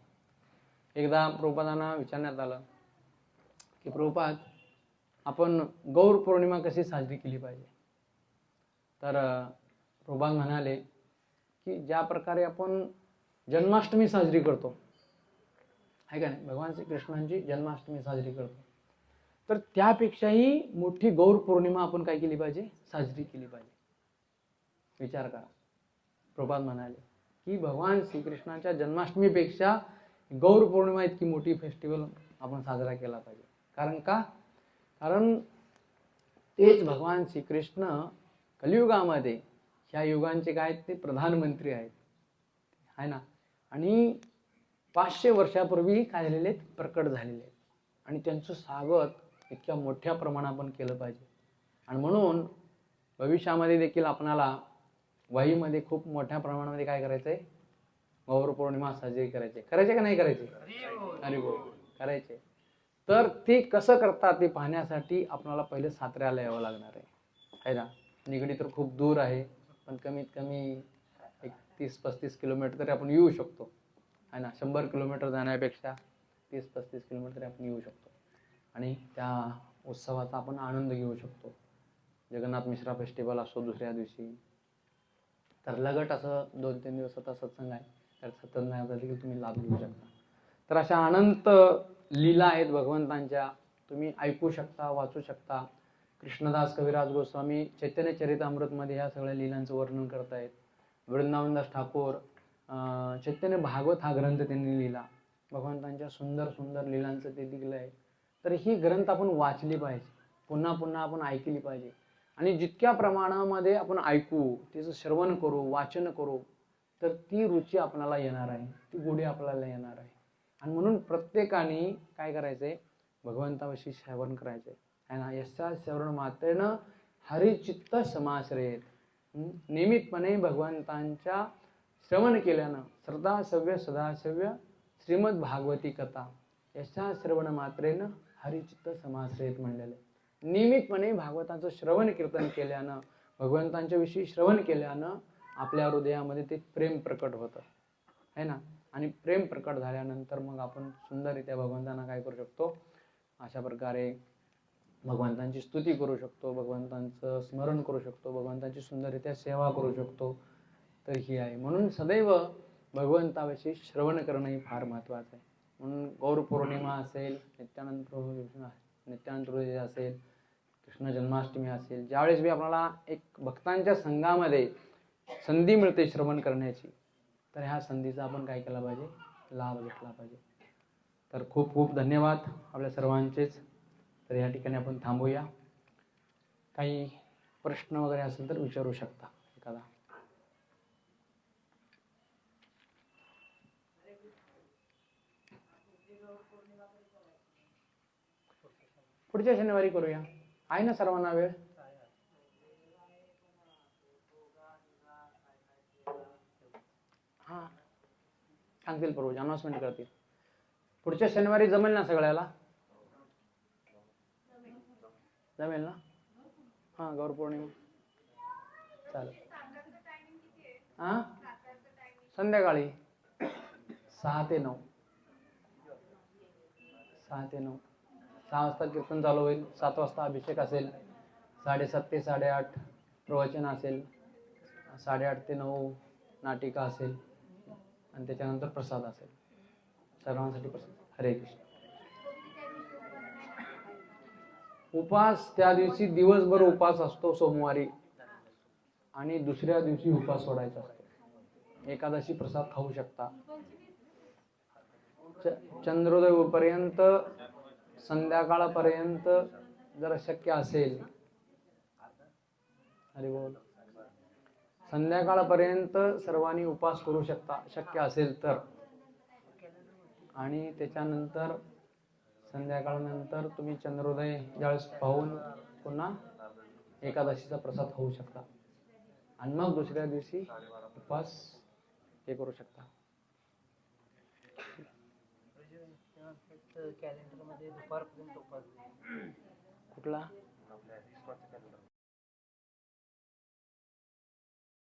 एकदा प्रभुपादांना विचारण्यात आलं की प्रभुपाद, आपण गौर पौर्णिमा कशी साजरी केली पाहिजे. तर प्रभुपाद म्हणाले की ज्या प्रकारे आपण जन्माष्टमी साजरी करतो, आहे का नाही, भगवान श्रीकृष्णांची जन्माष्टमी साजरी करतो, तर त्यापेक्षाही मोठी गौर पौर्णिमा आपण काय केली पाहिजे, साजरी केली पाहिजे. विचार करा. प्रभुपाद म्हणाले की भगवान श्रीकृष्णाच्या जन्माष्टमीपेक्षा गौर पौर्णिमा इतकी मोठी फेस्टिवल आपण साजरा केला पाहिजे. कारण का, कारण तेच भगवान श्रीकृष्ण कलियुगामध्ये ह्या युगांचे काय ते प्रधानमंत्री आहेत, आहे ना. आणि 500 वर्षापूर्वी काय झालेले आहेत, प्रकट झालेले आहेत. आणि त्यांचं स्वागत इतक्या मोठ्या प्रमाणात आपण केलं पाहिजे. आणि म्हणून भविष्यामध्ये देखील आपणाला वाईमध्ये खूप मोठ्या प्रमाणामध्ये काय करायचं आहे, गौर पौर्णिमा साजरी करायची. करायचे का नाही करायचे, अरे हो करायचे. तर ते कसं करतात ते पाहण्यासाठी आपल्याला पहिले साताऱ्याला यावं लागणार आहे ना. निगडी तर खूप दूर आहे, पण कमीत कमी एक 30-35 किलोमीटर तरी आपण येऊ शकतो, आहे ना. 100 किलोमीटर जाण्यापेक्षा 30-35 किलोमीटर तरी आपण येऊ शकतो आणि त्या उत्सवाचा आपण आनंद घेऊ शकतो. जगन्नाथ मिश्रा फेस्टिवल असो दुसऱ्या दिवशी, तर लगट असं 2-3 दिवसाचा सत्संग आहे, तर सत्संगाचा देखील तुम्ही लाभ घेऊ शकता. तर अशा अनंत लीला आहेत भगवंतांच्या, तुम्ही ऐकू शकता, वाचू शकता. कृष्णदास कविराज गोस्वामी चैतन्य चरितामृतमध्ये ह्या सगळ्या लीलांचं वर्णन करतायत. वृंदावनदास ठाकूर चैतन्य भागवत हा ग्रंथ त्यांनी लिहिला, भगवंतांच्या सुंदर सुंदर लीलांचं ते दिलं आहे. तर ही ग्रंथ आपण वाचली पाहिजे, पुन्हा पुन्हा आपण ऐकली पाहिजे. आणि जितक्या प्रमाणामध्ये आपण ऐकू, तिचं श्रवण करू, वाचन करू, तर ती रुची आपल्याला येणार आहे, ती गोडी आपल्याला येणार आहे. आणि म्हणून प्रत्येकाने काय करायचंय, भगवंताविषयी श्रवण करायचंय, आहे ना. यस्या श्रवण मात्रेनं हरिचित्त समाश्रयेत. नियमितपणे भगवंतांच्या श्रवण केल्यानं सदासव्य सदासव्य श्रीमद भागवती कथा, यस्या श्रवण मात्रेनं हरिचित्त समाश्रयेत म्हणलेलं. नियमितपणे भागवताचं श्रवण कीर्तन केल्यानं, भगवंतांच्या विषयी श्रवण केल्यानं आपल्या हृदयामध्ये ते प्रेम प्रकट होतं, है ना. आणि प्रेम प्रकट झाल्यानंतर मग आपण सुंदररित्या भगवंतांना काय करू शकतो, अशा प्रकारे भगवंतांची स्तुती करू शकतो, भगवंतांचं स्मरण करू शकतो, भगवंतांची सुंदररित्या सेवा करू शकतो. तर ही आहे. म्हणून सदैव भगवंताविषयी श्रवण करणं ही फार महत्त्वाचं आहे. म्हणून गौर पौर्णिमा असेल, नित्यानंद प्रभू असेल, कृष्ण जन्माष्टमी असेल, ज्यावेळेस बी आपल्याला एक भक्तांच्या संघामध्ये संधी मिळते श्रवण करण्याची, तर ह्या संधीचा आपण काय केला पाहिजे, लाभ घेतला पाहिजे. तर खूप खूप धन्यवाद आपल्या सर्वांचेच. तर या ठिकाणी आपण थांबूया. काही प्रश्न वगैरे असेल तर विचारू शकता एखादा. पुढच्या शनिवारी करूया, आहे ना सर्वांना वेळ. सांगतील प्रभू, अनाउन्समेंट करतील. पुढच्या शनिवारी जमेल ना सगळ्याला. जमेल ना? हां गौर पौर्णिमा चालेल. हां संध्याकाळी 6 ते 9. 6 ते 9. 6 वाजता कीर्तन चालू होईल. 7 वाजता अभिषेक असेल. 7:30 ते 8:30 प्रवचन असेल. 8:30 ते 9 नाटिका असेल आणि त्याच्यानंतर प्रसाद असेल. सर्वांसाठी प्रसाद. हरे कृष्ण. उपास त्या दिवशी दिवसभर उपास असतो सोमवारी आणि दुसऱ्या दिवशी उपास सोडायचा असतो. एकादशी प्रसाद खाऊ शकता. चंद्रोदय होईपर्यंत संध्याकाळपर्यंत जर शक्य असेल, हरी बोल, संध्याकाळपर्यंत सर्वांनी उपास करू शकता शक्य असेल तर. आणि त्याच्यानंतर संध्याकाळनंतर तुम्ही चंद्रोदय ज्यावेळेस पाहून पुन्हा एकादशीचा प्रसाद खाऊ शकता आणि मग दुसऱ्या दिवशी उपास हे करू शकता. कॅलेंडर मध्ये दुपारपर्यंत उपास कुठला? आपल्या विश्वाचं कॅलेंडर